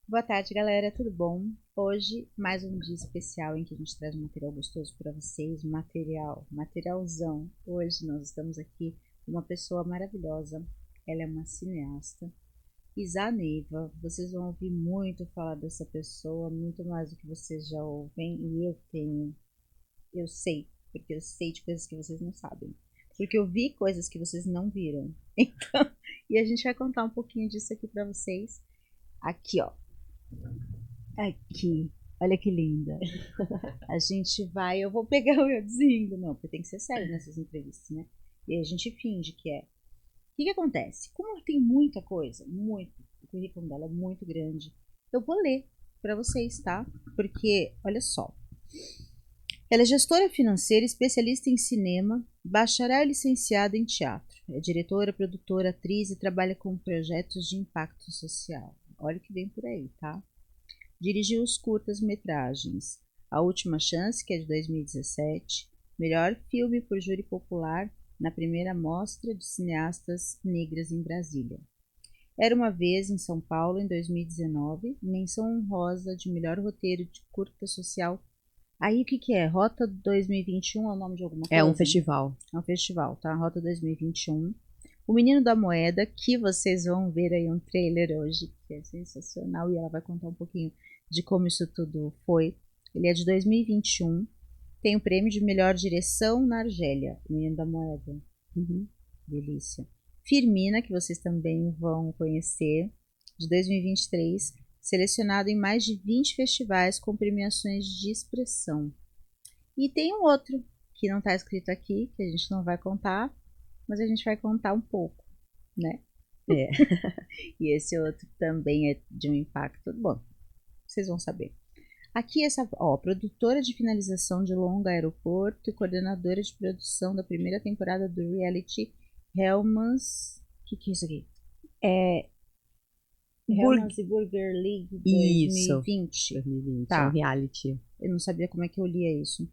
Boa tarde, galera, tudo bom? Hoje, mais um dia especial em que a gente traz um material gostoso para vocês, materialzão. Hoje nós estamos aqui com uma pessoa maravilhosa, ela é uma cineasta, Isa Neiva. Vocês vão ouvir muito falar dessa pessoa, muito mais do que vocês já ouvem, e eu sei, porque eu sei de coisas que vocês não sabem, porque eu vi coisas que vocês não viram. Então, e a gente vai contar um pouquinho disso aqui para vocês. Aqui, ó. Aqui, olha que linda. A gente vai, eu vou pegar o meu deslindo, não, porque tem que ser sério nessas entrevistas, né? E a gente finge que é. O que que acontece? Como tem muita coisa, muito, o currículo dela é muito grande, eu vou ler para vocês, tá? Porque, olha só, ela é gestora financeira, especialista em cinema, bacharel e licenciada em teatro. É diretora, produtora, atriz e trabalha com projetos de impacto social. Olha o que vem por aí, tá? Dirigiu os curtas-metragens A Última Chance, que é de 2017, melhor filme por júri popular na primeira mostra de cineastas negras em Brasília. Era uma vez em São Paulo, em 2019, menção honrosa de melhor roteiro de curta social. Aí o que que é? Rota 2021 é o nome de alguma É um coisa? festival. É um festival, tá? Rota 2021. O Menino da Moeda, que vocês vão ver aí um trailer hoje, que é sensacional, e ela vai contar um pouquinho de como isso tudo foi. Ele é de 2021, tem o prêmio de melhor direção na Argélia, O Menino da Moeda. Uhum. Delícia. Firmina, que vocês também vão conhecer, de 2023, selecionado em mais de 20 festivais com premiações de expressão. E tem um outro que não está escrito aqui, que a gente não vai contar, mas a gente vai contar um pouco, né? É. E esse outro também é de um impacto. Bom, vocês vão saber. Aqui essa, ó, produtora de finalização de Longa Aeroporto e coordenadora de produção da primeira temporada do reality Hellmann's. O que é isso aqui? É Hellmann's e Burger League Isso. 2020. 2020. É um Tá, reality. eu não sabia como é que eu lia isso.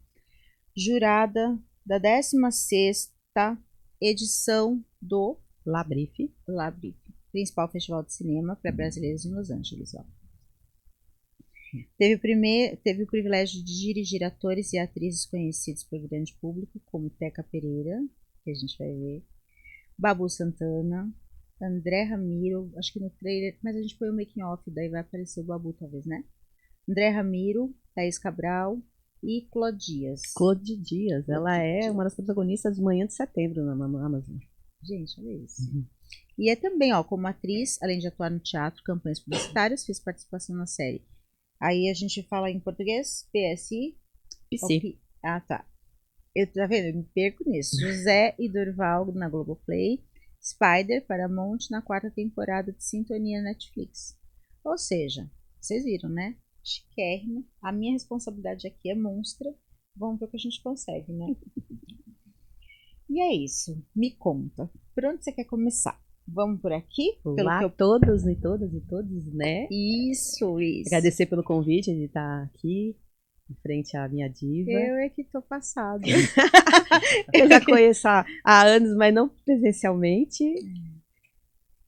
Jurada da 16ª edição do Labrife. Labrif, principal festival de cinema para brasileiros em Los Angeles. Ó. Teve o privilégio de dirigir atores e atrizes conhecidos pelo grande público, como Teca Pereira, que a gente vai ver, Babu Santana, André Ramiro, acho que no trailer, mas a gente põe o making off, daí vai aparecer o Babu talvez, né? André Ramiro, Thaís Cabral e Claude Dias. Claude Dias. Ela é Dias. uma das protagonistas do Manhã de Setembro na Amazon. Gente, olha isso. Uhum. E é também, ó, como atriz, além de atuar no teatro, campanhas publicitárias, fez participação na série. Aí a gente fala em português, PSI. PC. Ah, tá. Tá vendo? Eu me perco nisso. José e Durval na Globoplay. Spider, Paramount, na 4ª temporada de Sintonia Netflix. Ou seja, vocês viram, né? Chiquérrimo. A minha responsabilidade aqui é monstra. Vamos ver o que a gente consegue, né? E é isso. Me conta. Por onde você quer começar? Vamos por aqui? Pelo Olá que a eu... todos e todas e todos, né? Isso. Agradecer pelo convite de estar aqui em frente à minha diva. Eu é que tô passada. Eu já conheço há anos, mas não presencialmente.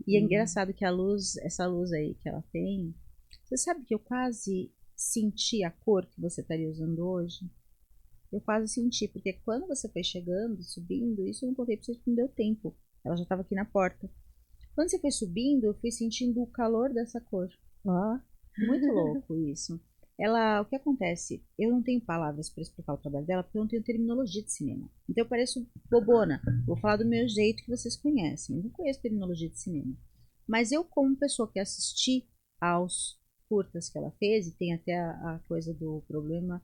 E é engraçado que a luz, essa luz aí que ela tem, você sabe que eu quase senti a cor que você estaria usando hoje? Eu quase senti, porque quando você foi chegando, subindo, isso eu não contei pra você que não deu tempo. Ela já estava aqui na porta. Quando você foi subindo, eu fui sentindo o calor dessa cor. Ó. Muito louco isso. Ela, o que acontece? Eu não tenho palavras para explicar o trabalho dela, porque eu não tenho terminologia de cinema. Então eu pareço bobona. Vou falar do meu jeito que vocês conhecem. Eu não conheço terminologia de cinema. Mas eu, como pessoa que assisti aos curtas que ela fez, e tem até a coisa do problema,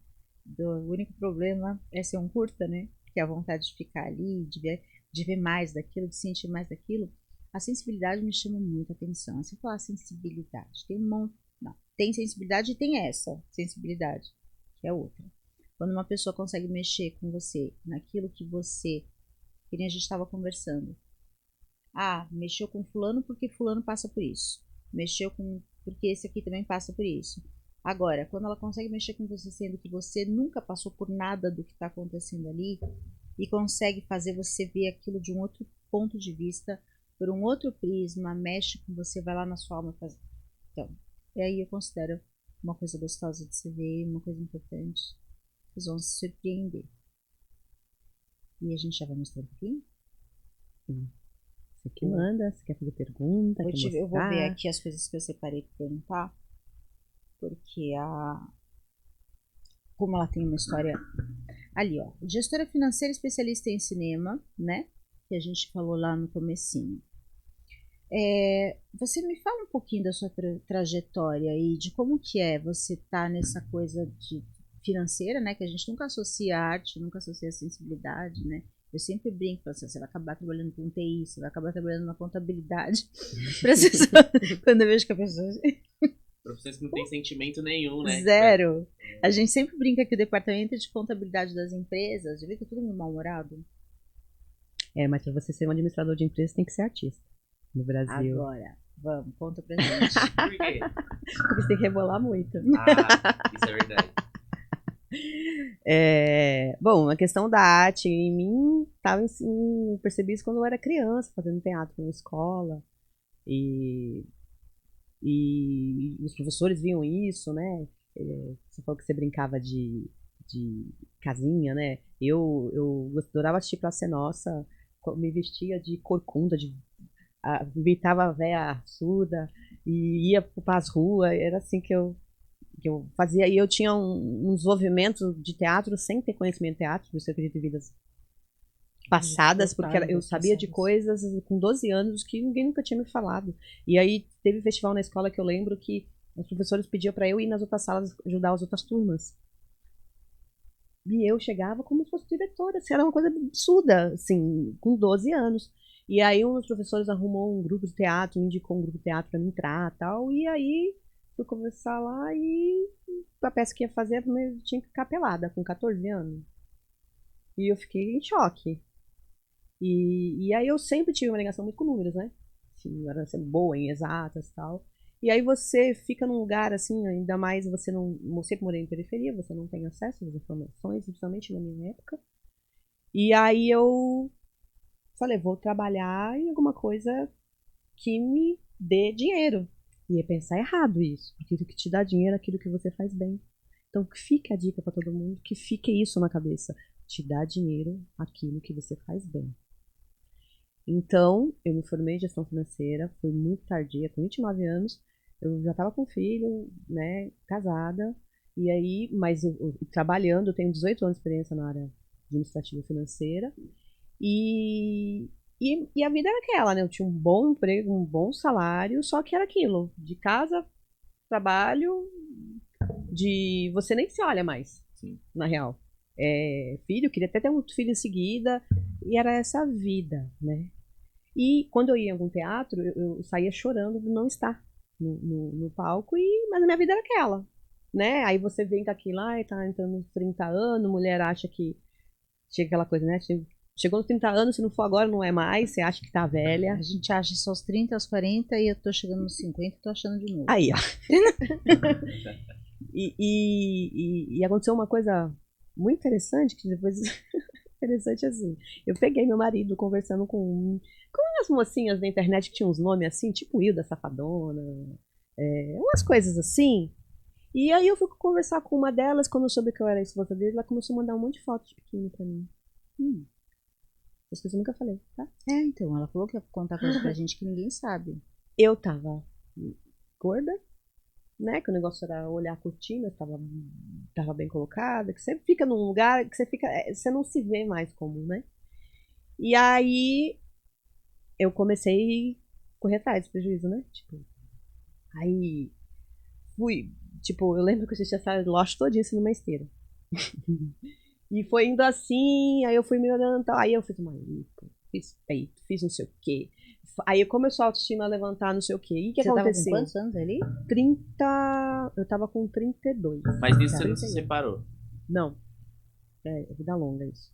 o único problema é ser um curta, né? Que é a vontade de ficar ali, de ver mais daquilo, de sentir mais daquilo. A sensibilidade me chama muita atenção. Se falar sensibilidade, tem um monte. Não, tem sensibilidade e tem essa sensibilidade, que é outra. Quando uma pessoa consegue mexer com você naquilo que você, que nem a gente estava conversando. Ah, mexeu com fulano porque fulano passa por isso. Mexeu com porque esse aqui também passa por isso. Agora, quando ela consegue mexer com você sendo que você nunca passou por nada do que está acontecendo ali e consegue fazer você ver aquilo de um outro ponto de vista, por um outro prisma, mexe com você, vai lá na sua alma e faz. Então, E aí eu considero uma coisa gostosa de se ver, uma coisa importante. Vocês vão se surpreender. E a gente já vai mostrar um pouquinho? Você que manda, você quer fazer pergunta, Eu vou ver aqui as coisas que eu separei para perguntar, porque como ela tem uma história ali, ó, gestora financeira especialista em cinema, né, que a gente falou lá no comecinho. Você me fala um pouquinho da sua trajetória e de como que você tá nessa coisa de financeira, né, que a gente nunca associa a arte, nunca associa a sensibilidade, né. Eu sempre brinco, assim, você vai acabar trabalhando com TI, você vai acabar trabalhando na contabilidade. Quando eu vejo que a pessoa... Profissões que não tem sentimento nenhum, né? Zero. A gente sempre brinca que o departamento de contabilidade das empresas, já viu que é todo mundo mal-humorado? Mas para você ser um administrador de empresa, tem que ser artista. No Brasil. Agora, vamos, conta pra gente. Por quê? Porque você tem que rebolar muito. Isso é verdade. Bom, a questão da arte em mim, eu percebi isso quando eu era criança, fazendo teatro na escola. E os professores viam isso, né? Você falou que você brincava de casinha, né? Eu adorava assistir Praça é Nossa, me vestia de corcunda, imitava a véia surda e ia para as ruas, era assim que eu fazia. E eu tinha uns movimentos de teatro sem ter conhecimento de teatro, por isso eu acredito em vidas passadas, porque eu sabia de coisas com 12 anos que ninguém nunca tinha me falado. E aí teve festival na escola que eu lembro que os professores pediam para eu ir nas outras salas ajudar as outras turmas. E eu chegava como se fosse diretora, assim, era uma coisa absurda, assim, com 12 anos. E aí um dos professores arrumou um grupo de teatro, me indicou um grupo de teatro para me entrar e tal, e aí fui conversar lá e a peça que ia fazer eu tinha que ficar pelada, com 14 anos. E eu fiquei em choque. E aí eu sempre tive uma ligação muito com números, né? Assim, era ser boa em exatas e tal. E aí você fica num lugar assim, ainda mais você não... Eu sempre morei em periferia, você não tem acesso às informações, principalmente na minha época. E aí eu falei, vou trabalhar em alguma coisa que me dê dinheiro. E ia pensar errado isso, porque o que te dá dinheiro é aquilo que você faz bem. Então que fique a dica para todo mundo, que fique isso na cabeça. Te dá dinheiro aquilo que você faz bem. Então, eu me formei em gestão financeira, fui muito tardia, com 29 anos, eu já estava com filho, né, casada, e aí, mas eu trabalhando, eu tenho 18 anos de experiência na área administrativa financeira, e a vida era aquela, né, eu tinha um bom emprego, um bom salário, só que era aquilo, de casa, trabalho, de você nem se olha mais, Sim. Na real. Filho, queria até ter um filho em seguida, e era essa vida, né? E quando eu ia em algum teatro, eu saía chorando de não estar no palco, mas a minha vida era aquela, né? Aí você vem com aquilo lá, tá entrando nos 30 anos, mulher acha que chega aquela coisa, né? Chegou nos 30 anos, se não for agora, não é mais, você acha que tá velha. A gente acha só aos 30, aos 40 e eu tô chegando nos 50 e tô achando de novo. Aí, ó. E aconteceu uma coisa muito interessante, que depois... interessante assim. Eu peguei meu marido conversando com umas mocinhas da internet que tinham uns nomes assim, tipo Hilda Safadona, umas coisas assim. E aí eu fui conversar com uma delas, quando eu soube que eu era a esposa dele, ela começou a mandar um monte de fotos de biquíni pra mim. Essas coisas eu nunca falei, tá? Então, ela falou que ia contar coisa pra gente que ninguém sabe. Eu tava gorda, né? Que o negócio era olhar a cortina, tava bem colocada, que você fica num lugar que você não se vê mais como, né? E aí eu comecei a correr atrás do prejuízo, né? Tipo, aí fui, tipo, eu lembro que eu assisti essa loja todinha assim numa esteira. E foi indo assim, aí eu fui me olhando, aí eu fiz uma lipo, fiz peito, fiz não sei o quê. Aí começou a autoestima a levantar, não sei o quê. E o que aconteceu? Você tava com quantos anos ali? 30... Eu tava com 32. Mas nisso você não se separou? Não. É vida longa isso.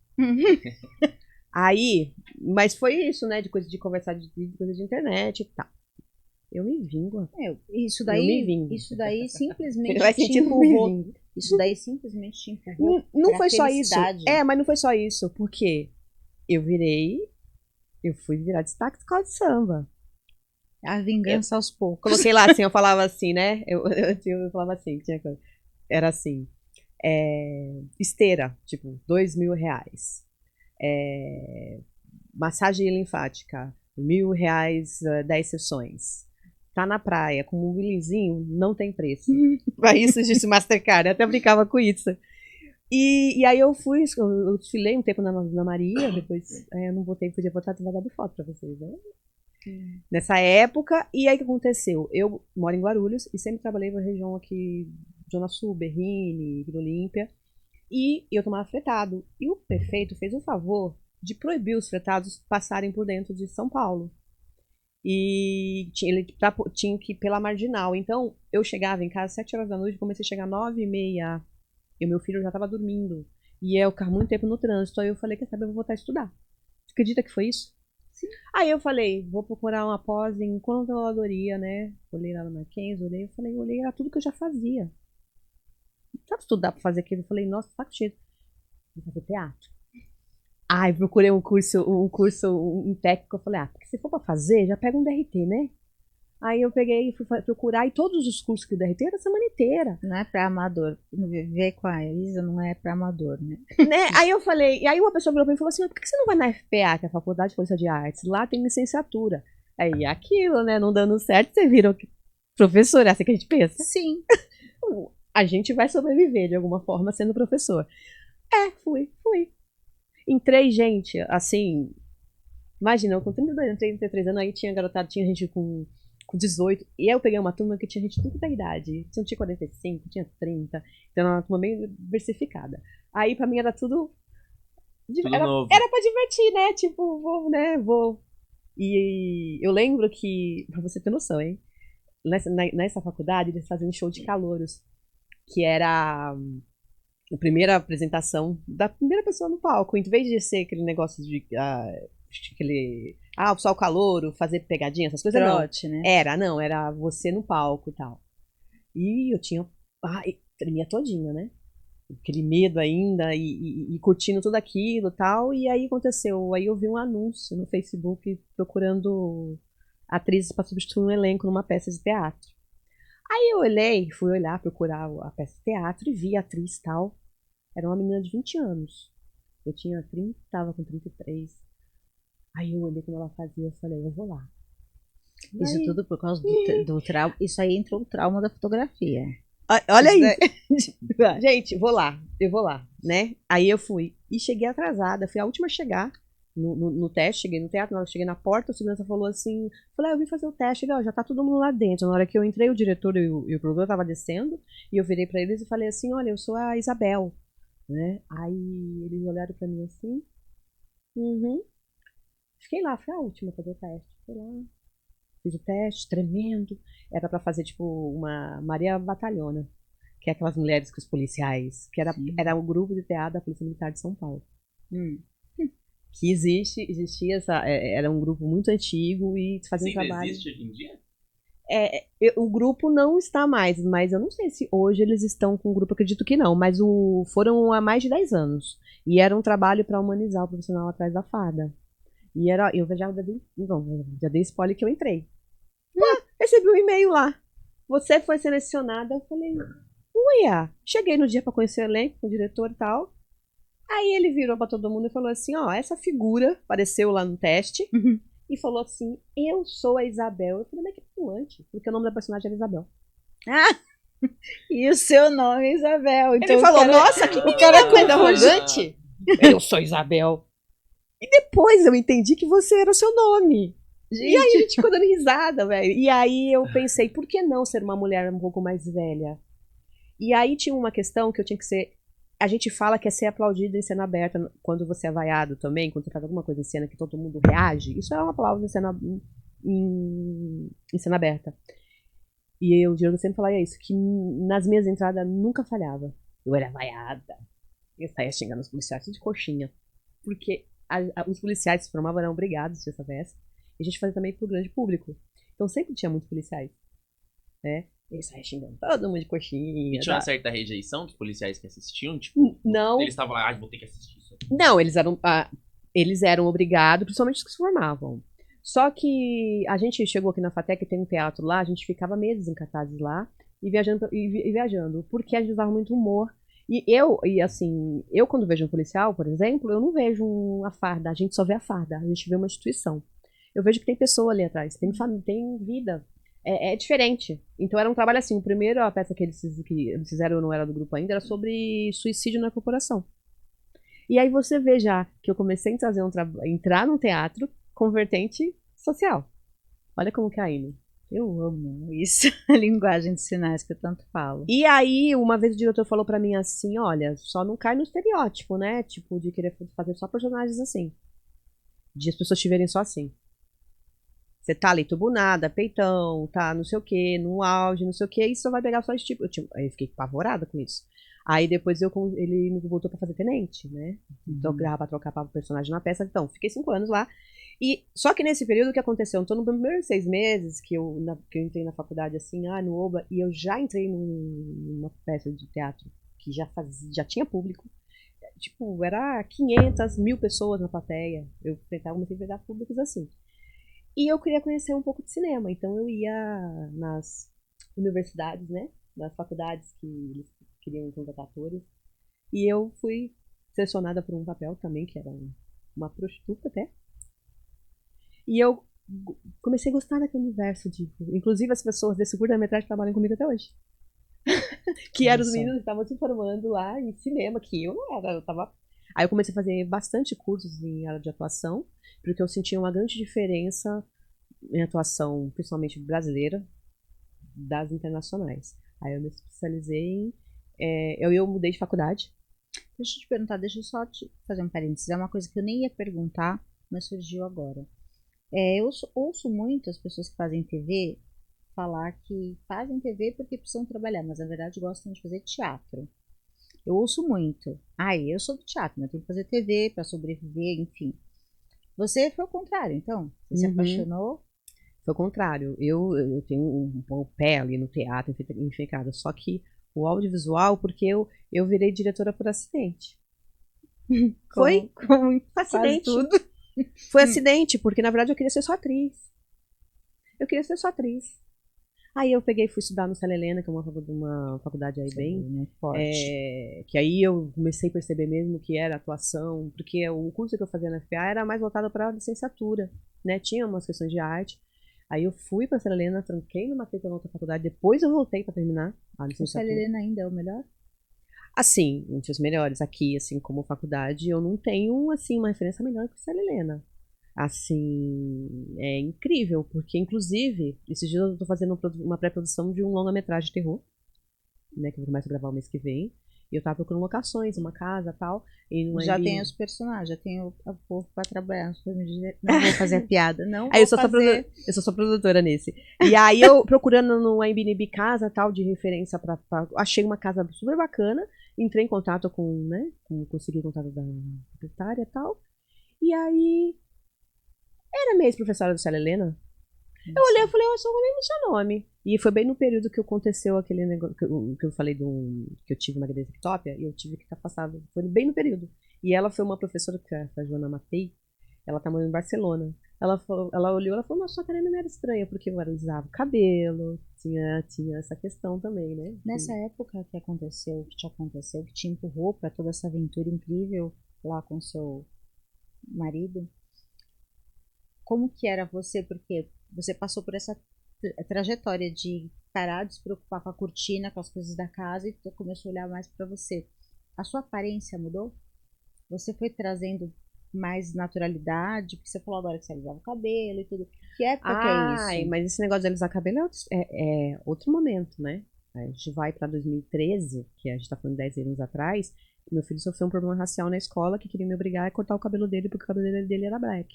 Aí, mas foi isso, né? De coisa de conversar de coisa de internet e tal. Eu me vingo. Isso daí simplesmente vai te empurrou. Isso daí simplesmente te empurrou. Não foi só isso. Mas não foi só isso, porque eu fui virar destaque de escola de samba. A vingança aos poucos. Coloquei lá assim, eu falava assim, né? Eu falava assim, era assim. Esteira, tipo, R$ 2.000. Massagem linfática, R$ 1.000, 10 sessões. Tá na praia, com um mobilezinho, não tem preço. Pra isso existe Mastercard, eu até brincava com isso. E aí eu desfilei um tempo na Maria, depois eu não botei, podia botar, tinha dado foto pra vocês, né? Nessa época, e aí o que aconteceu? Eu moro em Guarulhos e sempre trabalhei na região aqui, Zona Sul, Berrini, Vila Olímpia, e eu tomava fretado. E o prefeito fez um favor de proibir os fretados passarem por dentro de São Paulo. E ele tinha que ir pela Marginal. Então, eu chegava em casa às 7 horas da noite, comecei a chegar às 9h30, e o meu filho já estava dormindo. E eu ficava muito tempo no trânsito. Aí eu falei, quer saber, eu vou voltar a estudar. Você acredita que foi isso? Sim. Aí eu falei, vou procurar uma pós em controladoria, né? Olhei lá no Mackenzie, olhei, era tudo que eu já fazia. Sabe estudar pra fazer aquilo? Eu falei, nossa, saco cheio. Vou fazer teatro. Ai, procurei um curso técnico. Eu falei, porque se for pra fazer, já pega um DRT, né? Aí eu peguei e fui procurar, e todos os cursos que o DRT era a semana inteira. Não é pra amador. Ver com a Elisa não é pra amador, né? Aí eu falei, e aí uma pessoa virou pra mim e falou assim, por que você não vai na FPA, que é a Faculdade de Polícia de Artes? Lá tem licenciatura. Aí aquilo, né, não dando certo, você virou professor, é assim que a gente pensa? Sim. A gente vai sobreviver de alguma forma sendo professor. Fui. Entrei, gente, assim, imagina, eu com 32, 33 anos, aí tinha garotado, tinha gente com 18, e aí eu peguei uma turma que tinha gente tudo da idade, tinha 45, tinha 30, então era uma turma meio diversificada. Aí pra mim era tudo novo. Era pra divertir, né, tipo, vou. E eu lembro que, pra você ter noção, hein, nessa faculdade eles faziam um show de calouros, que era a primeira apresentação da primeira pessoa no palco, em vez de ser aquele negócio de o pessoal calouro, fazer pegadinha, essas coisas. Trote, não. Né? Era você no palco e tal. E eu tinha, tremia todinha, né? Aquele medo ainda, e curtindo tudo aquilo e tal. E aí aconteceu, aí eu vi um anúncio no Facebook procurando atrizes para substituir um elenco numa peça de teatro. Aí eu fui olhar, procurar a peça de teatro e vi a atriz e tal. Era uma menina de 20 anos. Eu tinha 30, tava com 33. Aí eu olhei como ela fazia e falei, eu vou lá. Isso aí... tudo por causa do trauma. Isso aí entrou o trauma da fotografia. Olha isso. Gente, eu vou lá, né? Aí eu fui. E cheguei atrasada. Fui a última a chegar no teste. Cheguei no teatro, na hora que cheguei na porta, o segurança falou assim, falei, eu vim fazer o teste. Ele, já tá todo mundo lá dentro. Na hora que eu entrei, o diretor e o produtor estavam descendo. E eu virei pra eles e falei assim, olha, eu sou a Isabel. Né? Aí eles olharam pra mim assim. Fiquei lá, fui a última a fazer o teste. Fui lá, fiz o teste, tremendo. Era pra fazer, tipo, uma Maria Batalhona, que é aquelas mulheres que os policiais, que era o grupo de teatro da Polícia Militar de São Paulo. Que existia era um grupo muito antigo e fazia um trabalho. Existe hoje em dia? O grupo não está mais, mas eu não sei se hoje eles estão com o grupo, acredito que não, mas foram há mais de 10 anos. E era um trabalho para humanizar o profissional atrás da farda. E eu já dei spoiler que eu entrei. Recebi um e-mail lá. Você foi selecionada. Eu falei, uia. Cheguei no dia para conhecer o elenco, com o diretor e tal. Aí ele virou para todo mundo e falou assim, essa figura apareceu lá no teste. E falou assim, eu sou a Isabel. Eu falei, mas que pulante, porque o nome da personagem era Isabel. E o seu nome é Isabel. Então ele falou, nossa, que menina arrogante. Eu sou Isabel. E depois eu entendi que você era o seu nome. Gente. E aí a gente ficou dando risada, velho. E aí eu pensei, por que não ser uma mulher um pouco mais velha? E aí tinha uma questão que eu tinha que ser... A gente fala que é ser aplaudido em cena aberta quando você é vaiado também, quando você faz alguma coisa em cena que todo mundo reage. Isso é um aplauso em cena aberta. E o Diogo sempre falava isso, que nas minhas entradas nunca falhava. Eu era vaiada. Eu saía xingando os policiais de coxinha. Porque os policiais se formavam, eram obrigados a essa peça. E a gente fazia também pro grande público. Então sempre tinha muitos policiais. Né? Eles saíam xingando todo mundo de coxinha. E tinha uma certa rejeição dos policiais que assistiam? Tipo, não. Eles estavam lá, vou ter que assistir isso. Não, eles eram obrigados, principalmente os que se formavam. Só que a gente chegou aqui na FATEC, tem um teatro lá, a gente ficava meses em cartazes lá e viajando, porque a gente usava muito humor. E assim, eu quando vejo um policial, por exemplo, eu não vejo a farda, a gente só vê a farda, a gente vê uma instituição. Eu vejo que tem pessoa ali atrás, tem família, tem vida. É diferente. Então era um trabalho assim, o primeiro, a peça que eles fizeram, eu não era do grupo ainda, era sobre suicídio na corporação. E aí você vê já que eu comecei a trazer entrar num teatro com vertente social. Olha como que é a Ine. Eu amo isso, a linguagem de sinais que eu tanto falo. E aí, uma vez o diretor falou pra mim assim, olha, só não cai no estereótipo, né? Tipo, de querer fazer só personagens assim. De as pessoas te verem só assim. Você tá ali tubunada, peitão, tá não sei o que, no auge, não sei o que, e só vai pegar só esse tipo. Aí eu fiquei apavorada com isso. Aí depois ele me voltou pra fazer tenente, né? Então, pra trocar pra personagem na peça. Então, fiquei 5 anos lá. E só que nesse período que aconteceu, então, nos primeiros 6 meses que eu entrei na faculdade, assim, no OBA, e eu já entrei numa peça de teatro que já tinha público. Tipo, era 500, 1000 pessoas na plateia. Eu comecei a pegar públicos assim. E eu queria conhecer um pouco de cinema, então eu ia nas universidades, né? Nas faculdades que eles queriam contratar atores. E eu fui selecionada por um papel também, que era uma prostituta até. E eu comecei a gostar daquele universo de. Inclusive as pessoas desse curta-metragem trabalham comigo até hoje. Que eram os meninos que estavam se formando lá em cinema, que eu não era, eu tava. Aí eu comecei a fazer bastante cursos em área de atuação, porque eu sentia uma grande diferença em atuação, principalmente brasileira, das internacionais. Aí eu me especializei em. Eu mudei de faculdade. Deixa eu te perguntar, deixa eu só te fazer um parênteses. É uma coisa que eu nem ia perguntar, mas surgiu agora. Eu ouço muito as pessoas que fazem TV falar que fazem TV porque precisam trabalhar, mas na verdade gostam de fazer teatro. Eu ouço muito. Eu sou do teatro, mas eu tenho que fazer TV para sobreviver, enfim. Você foi o contrário, então? Você se apaixonou? Foi o contrário. Eu tenho um pé ali no teatro enfincado, só que o audiovisual, porque eu virei diretora por acidente. Foi como acidente. Tudo. Foi acidente, porque na verdade eu queria ser só atriz. Eu queria ser só atriz. Aí eu peguei e fui estudar no Célia Helena, que é uma faculdade aí bem forte. Que aí eu comecei a perceber mesmo que era atuação, porque o curso que eu fazia na FPA era mais voltado para licenciatura, né? Tinha umas questões de arte. Aí eu fui para a Célia Helena, tranquei na matrícula na outra faculdade, depois eu voltei para terminar a licenciatura. O Célia Helena ainda é o melhor? Assim, entre os melhores aqui, assim, como faculdade, eu não tenho, assim, uma referência melhor que o Célia Helena. Assim, é incrível, porque inclusive, esses dias eu tô fazendo uma pré-produção de um longa-metragem de terror, né, que eu começo a gravar o mês que vem, e eu tava procurando locações, uma casa e tal, e já tem os personagens, já tem o povo pra trabalhar, não vou fazer a piada, não vou fazer. Eu sou produtora nesse. E aí eu, procurando no Airbnb casa tal, de referência achei uma casa super bacana, entrei em contato consegui contato da proprietária e tal, e aí era minha ex-professora do Célia Helena. Eu olhei e falei, eu só vou nem no seu nome. E foi bem no período que aconteceu aquele negócio que eu falei que eu tive uma gravidez e eu tive que estar afastada. Foi bem no período. E ela foi uma professora, que é a Joana Matei, ela tá morando em Barcelona. Ela olhou e falou, nossa, sua cara não era estranha, porque eu alisava o cabelo, tinha essa questão também, né? Nessa época que te aconteceu, que te empurrou para toda essa aventura incrível lá com seu marido, como que era você? Porque você passou por essa trajetória de parar de se preocupar com a cortina, com as coisas da casa e começou a olhar mais para você. A sua aparência mudou? Você foi trazendo mais naturalidade? Porque você falou agora que você alisava o cabelo e tudo. Que época que é isso? Mas esse negócio de alisar cabelo é outro momento, né? A gente vai para 2013, que a gente tá falando 10 anos atrás, meu filho sofreu um problema racial na escola que queria me obrigar a cortar o cabelo dele porque o cabelo dele era black.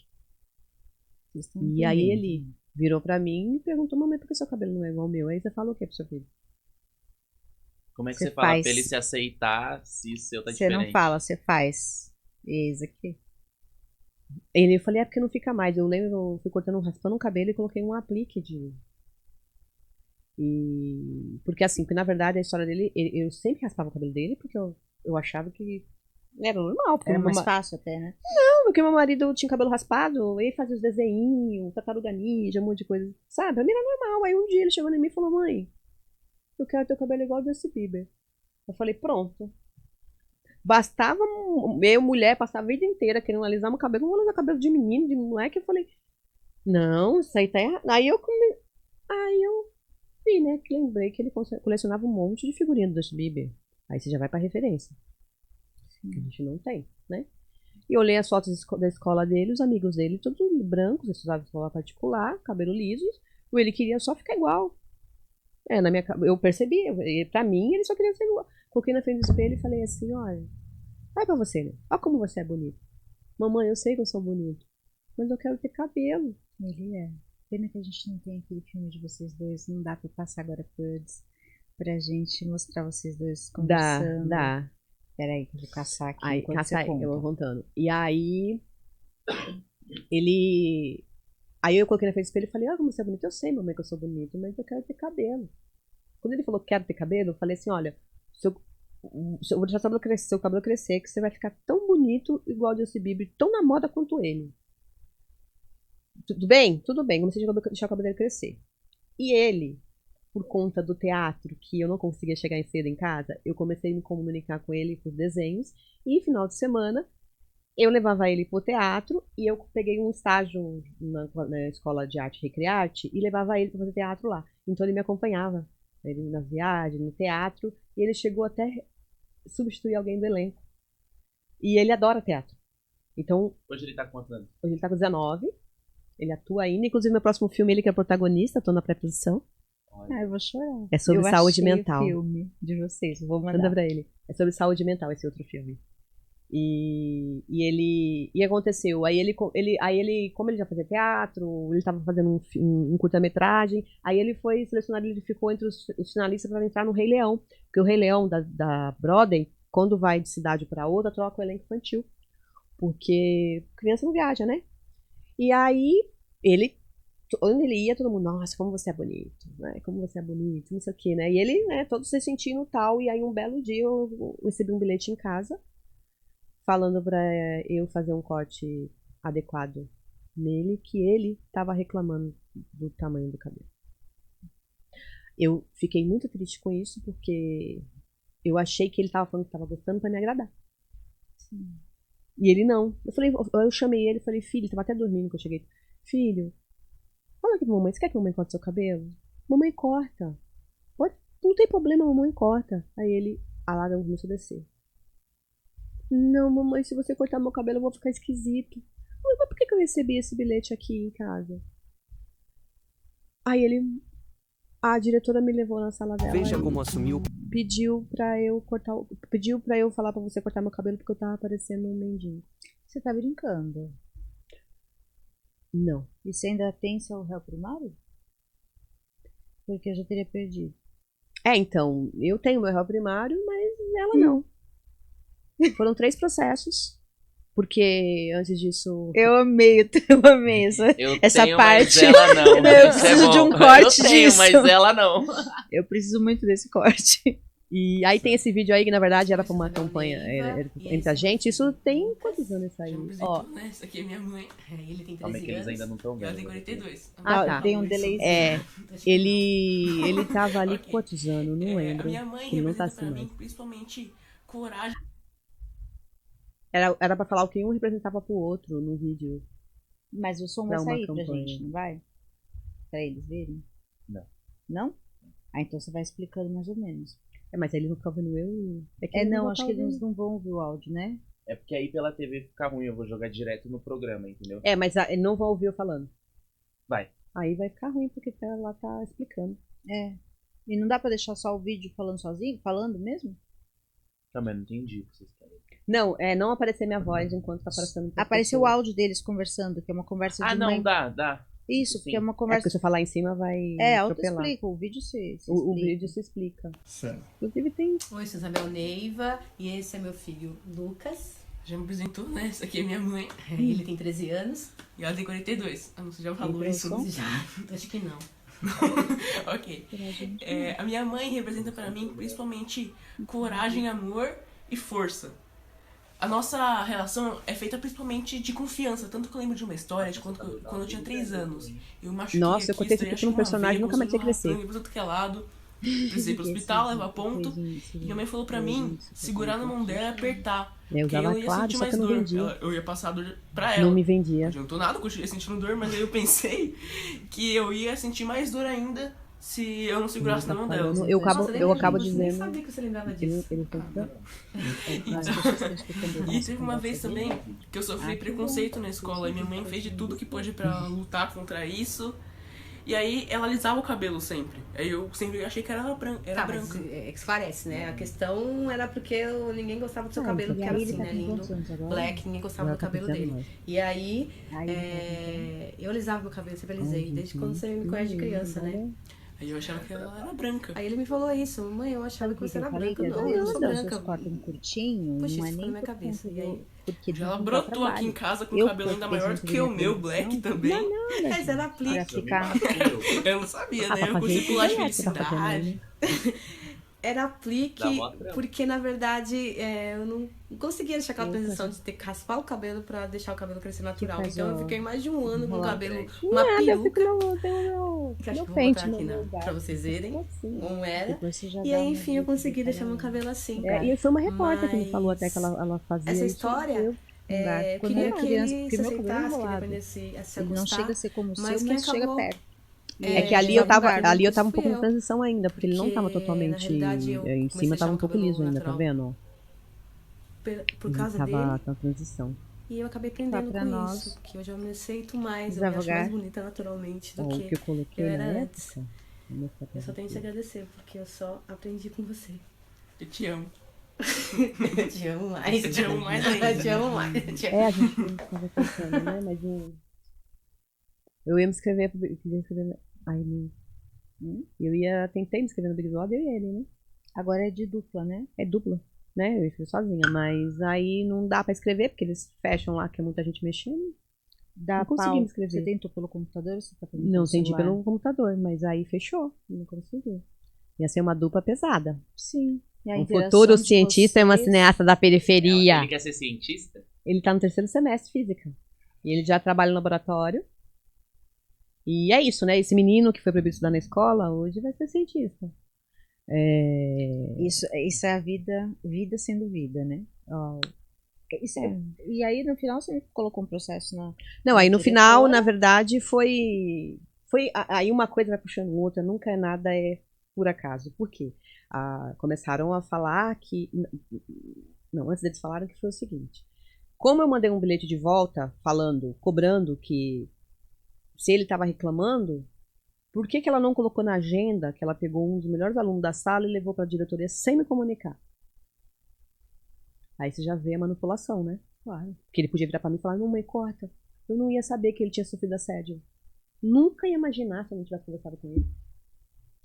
E aí ele virou pra mim e perguntou, mamãe, por que seu cabelo não é igual ao meu? Aí você fala o que pro seu filho? Como é que você fala pra ele se aceitar se o seu tá diferente? Você não fala, você faz. Isso aqui. Eu falei, porque não fica mais. Eu lembro, eu fui raspando o cabelo e coloquei um aplique de... Porque assim, porque na verdade a história dele, eu sempre raspava o cabelo dele porque eu achava que era normal. Era mais fácil até, né? porque meu marido tinha cabelo raspado, ele fazia os desenhinhos, tartaruga ninja, um monte de coisa, sabe? Pra mim era normal. Aí um dia ele chegou em mim e falou, mãe, eu quero ter o cabelo igual o Justin Bieber. Eu falei, pronto. Bastava eu, mulher, passar a vida inteira querendo alisar meu cabelo, não vou alisar cabelo de menino, de moleque. Eu falei, não, isso aí tá errado. Aí eu vi, né, que lembrei que ele colecionava um monte de figurinha do Justin Bieber. Aí você já vai pra referência. Que a gente não tem, né? E olhei as fotos da escola dele, os amigos dele, todos brancos, eles usavam escola particular, cabelo liso. Ou ele queria só ficar igual. Eu percebi, pra mim ele só queria ser igual. Coloquei na frente do espelho e falei assim, olha, vai pra você, né? Olha como você é bonito. Mamãe, eu sei que eu sou bonito, mas eu quero ter cabelo. Ele é. Pena que a gente não tem aquele filme de vocês dois, não dá pra passar agora pra gente mostrar vocês dois conversando. Dá. Peraí, que eu vou caçar aqui. Aí, eu vou contando. E aí, Aí eu coloquei na frente do espelho e falei, como você é bonito. Eu sei, mamãe, que eu sou bonito, mas eu quero ter cabelo. Quando ele falou que quero ter cabelo, eu falei assim, olha, eu vou deixar seu cabelo crescer, que você vai ficar tão bonito igual o Justin Bieber, tão na moda quanto ele. Tudo bem? Tudo bem. Comecei a deixar o cabelo dele crescer. E ele, por conta do teatro, que eu não conseguia chegar cedo em casa, eu comecei a me comunicar com ele por desenhos. E final de semana, eu levava ele pro teatro e eu peguei um estágio na escola de arte Recrearte e levava ele para fazer teatro lá. Então ele me acompanhava. Ele na viagem, no teatro. E ele chegou até substituir alguém do elenco. E ele adora teatro. Então... Hoje ele tá com quantos anos? Hoje ele tá com 19. Ele atua ainda. Inclusive, meu próximo filme, ele que é protagonista. Tô na pré-produção. Eu vou chorar. É sobre saúde mental. O filme de vocês. Vou mandar. Manda pra ele. É sobre saúde mental, esse outro filme. E aconteceu. Aí ele, como ele já fazia teatro, ele tava fazendo um curta-metragem. Aí ele foi selecionado, ele ficou entre os finalistas para entrar no Rei Leão. Porque o Rei Leão da Broadway, quando vai de cidade para outra, troca o elenco infantil. Porque criança não viaja, né? E aí, onde ele ia, todo mundo, nossa, como você é bonito, né? Como você é bonito, não sei o quê, né? E ele, né, todo se sentindo tal. E aí, um belo dia, eu recebi um bilhete em casa, falando pra eu fazer um corte adequado nele, que ele tava reclamando do tamanho do cabelo. Eu fiquei muito triste com isso, porque eu achei que ele tava falando que tava gostando pra me agradar. Sim. E ele não. Eu chamei ele e falei, filho, tava até dormindo que eu cheguei. Filho, fala aqui pra mamãe, você quer que a mamãe corte seu cabelo? Mamãe corta. Não tem problema, mamãe corta. Aí a lágrima começou a descer. Não, mamãe, se você cortar meu cabelo eu vou ficar esquisito. Mas por que eu recebi esse bilhete aqui em casa? Aí a diretora me levou na sala dela. Veja como assumiu. Pediu pra eu falar pra você cortar meu cabelo porque eu tava parecendo um mendigo. Você tá brincando? Não. E você ainda tem seu réu primário? Porque eu já teria perdido. Então, eu tenho meu réu primário, mas ela não. Foram 3 processos. Porque antes disso... Eu amei essa tenho, parte. Mas ela não. Eu preciso de um corte eu tenho, disso. mas ela não. Eu preciso muito desse corte. E aí tem esse vídeo aí que na verdade era pra uma campanha entre a gente. Isso tem quantos anos isso aí? Ó, essa aqui é minha mãe. Ele tem 13 Calma aí que eles anos. ainda não estão vendo. Ela tem 42. Tá. Tem um delay. Ele tava ali quantos anos? Não lembro. A minha mãe que não tá representa assim pra mais. mim, principalmente, coragem. Era pra falar o que um representava pro outro no vídeo. Mas o som vai sair pra gente, não vai? Pra eles verem? Não. Não? Ah, então você vai explicando mais ou menos. Mas aí eles vão ficar vendo eu e... não, acho que eles não vão ouvir o áudio, né? É porque aí pela TV fica ruim, eu vou jogar direto no programa, entendeu? Mas não vão ouvir eu falando. Vai. Aí vai ficar ruim, porque ela tá explicando. E não dá pra deixar só o vídeo falando sozinho? Falando mesmo? Também não entendi o que vocês querem. Não aparecer minha voz enquanto tá aparecendo. Apareceu o áudio deles conversando, que é uma conversa de mãe. Dá. Isso, Sim. porque é uma conversa... Porque se eu falar em cima vai auto-explica, o vídeo se explica. O vídeo se explica. Certo. Inclusive tem... Oi, sou Isabel Neiva e esse é meu filho Lucas. Já me apresentou, né? Essa aqui é minha mãe. Ele tem 13 anos. E ela tem 42. Ah, você já falou Tem isso? pressão? Já, acho que não. Ok. A minha mãe representa pra mim principalmente coragem, amor e força. A nossa relação é feita principalmente de confiança. Tanto que eu lembro de uma história de quando eu tinha 3 anos. Eu machuquei Nossa, eu aqui, contei estourei, isso aqui pra um acho que uma personagem, veia, nunca mais começou tinha a jorrar crescer. sangue pra tudo que é lado. Precisei ir pro hospital, levar ponto. E minha mãe falou pra mim segurar na mão dela e apertar. Eu Porque usava eu ia claro, sentir só que mais eu não dor. vendia. Eu ia passar dor pra Não ela. me Não vendia. adiantou nada, continuei sentindo dor, mas aí eu pensei que eu ia sentir mais dor ainda se eu não segurasse na mão dela. Eu acabo Nossa, nem dizendo. sabia que você lembrava Ele, disso. ele tem que dar. E teve uma vez também que eu sofri preconceito na escola e minha mãe fez de tudo que pôde pra lutar contra isso. E aí ela alisava o cabelo sempre. Aí eu sempre achei que era branca. Mas esclarece, né? A questão era porque ninguém gostava do seu cabelo, porque era assim, né? Lindo, black, ninguém gostava do cabelo dele. E aí, eu alisava meu cabelo, sempre alisei, desde quando você me conhece de criança, né? Aí eu achava que ela era branca. Aí ele me falou isso, mãe, eu achava que você era branca. Não, Não, eu não sou branca. cortam curtinho, Puxa, não é isso foi nem na minha cabeça. E aí, porque Ela brotou aqui em casa com o cabelo ainda maior do que o meu, black também. mas era pra aplique. ficar Eu não sabia, né? pra Eu fazer consegui isso pular de é que tá fazendo, felicidade. Era aplique, Dá mó trampo. porque na verdade eu não conseguia deixar aquela transição de ter que raspar o cabelo pra deixar o cabelo crescer natural. faz Então eu o- fiquei mais de um ano com o cabelo, uma Nada, eu fico peruca. tenho Que acho meu que eu vou pente botar aqui no pra lugar. vocês verem Assim. como era. depois você já E dá aí, uma enfim, eu dica consegui de deixar cada meu um. cabelo assim. E foi uma repórter que me falou até que Mas ela fazia essa isso, história, eu- eu Quando queria eu era que criança, ele porque se meu cabelo é aceitasse, que ele enrolado. aprendesse a se Ele não ajustar. chega a ser como o seu, Mas mas quem chega acabou perto. É que ali eu tava um pouco em transição ainda, porque ele não tava Porque, na totalmente realidade, eu em comecei a cima, achar tava um o pouco cabelo liso ainda, tá natural vendo? por Ele causa tava dele. na transição. E eu acabei aprendendo pra com nós, isso, porque hoje eu me aceito mais, eu me acho devagar. mais bonita naturalmente do Ó, o que eu coloquei eu na era antes. época. Vou mostrar pra Eu só tenho que te vocês. agradecer, porque eu só aprendi com você. Eu te amo. Eu te amo mais. Eu te amo mais ainda. Eu te amo mais. A gente tava pensando, né? Mas eu ia me inscrever, tentei me inscrever no Big Brother e ele, né? Agora é de dupla, né? É dupla, né? Eu ia fazer sozinha, mas aí não dá pra escrever, porque eles fecham lá, que é muita gente mexendo. Dá Não consegui pau. me inscrever. Você tentou pelo computador ou você tá fazendo Não, pelo entendi celular? pelo computador, mas aí fechou, não consegui. Ia ser uma dupla pesada. Sim. E a Um interação futuro de cientista e uma vocês- cineasta da periferia. Ele quer ser cientista? Ele tá no 3º semestre física. E ele já trabalha no laboratório. E é isso, né? Esse menino que foi proibido de estudar na escola, hoje vai ser cientista. Isso é a vida sendo vida, né? Ó, E aí no final você colocou um processo na. Não, aí no diretora. final, na verdade, foi aí uma coisa vai puxando outra, nunca é nada por acaso. Por quê? Começaram a falar que não, antes deles falaram que foi o seguinte: como eu mandei um bilhete de volta cobrando que se ele estava reclamando, por que ela não colocou na agenda que ela pegou um dos melhores alunos da sala e levou para a diretoria sem me comunicar? Aí você já vê a manipulação, né? Claro. Porque ele podia virar pra mim e falar, mamãe, corta. Eu não ia saber que ele tinha sofrido assédio. Nunca ia imaginar se eu não tivesse conversado com ele.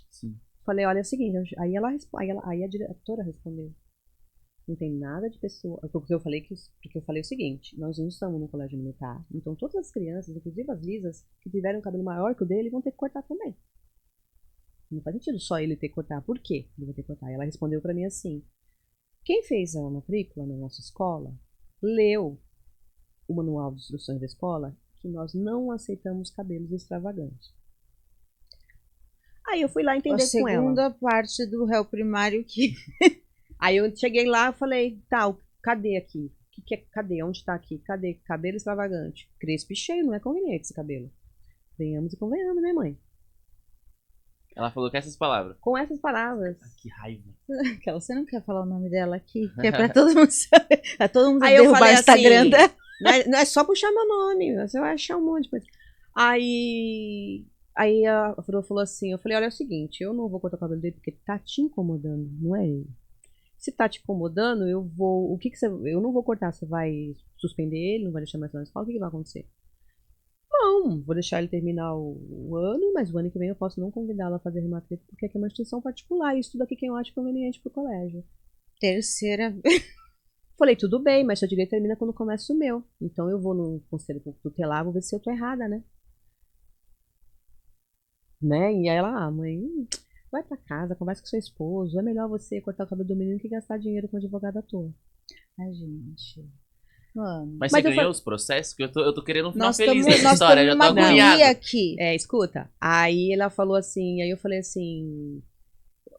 Sim. Falei, olha, é o seguinte, aí a diretora respondeu. Não tem nada de pessoa. Porque eu falei o seguinte, nós não estamos no colégio militar. Então todas as crianças, inclusive as lisas, que tiveram um cabelo maior que o dele, vão ter que cortar também. Não faz sentido só ele ter que cortar. Por quê? Ele vai ter que cortar. E ela respondeu pra mim assim: quem fez a matrícula na nossa escola leu o manual de instruções da escola que nós não aceitamos cabelos extravagantes. Aí eu fui lá entender com ela. A segunda parte do réu primário que... Aí eu cheguei lá e falei, tá, cadê aqui? Cadê? Onde tá aqui? Cadê? Cabelo extravagante. Crespo e cheio, não é conveniente esse cabelo. Venhamos e convenhamos, né, mãe? Ela falou com essas palavras. Com essas palavras. Que raiva. Aquela, você não quer falar o nome dela aqui? Que é pra todo mundo saber. Pra todo mundo Aí eu derrubar falei o Instagram assim, dela. não é só puxar meu nome, você vai achar um monte de coisa. Aí a Fro falou assim, eu falei, olha, é o seguinte, eu não vou cortar o cabelo dele porque tá te incomodando, não é ele. Se tá te incomodando, eu não vou cortar, você vai suspender ele, não vai deixar mais lá na escola, o que vai acontecer? Não, vou deixar ele terminar o ano, mas o ano que vem eu posso não convidá-la a fazer rematrícula, porque aqui é uma instituição particular, e isso tudo aqui quem eu acho conveniente pro colégio. Terceira. Falei, tudo bem, mas seu direito termina quando começa o meu. Então eu vou no conselho tutelar, vou ver se eu tô errada, né? E aí ela, mãe, Vai pra casa, conversa com seu esposo. É melhor você cortar o cabelo do menino que gastar dinheiro com advogado à toa. Ai, gente. Mano. Mas você ganhou os processos? Porque eu tô querendo um final Nós feliz nessa estamos história. Já tô numa agoniado. agonia aqui. Escuta. Aí ela falou assim, aí eu falei assim,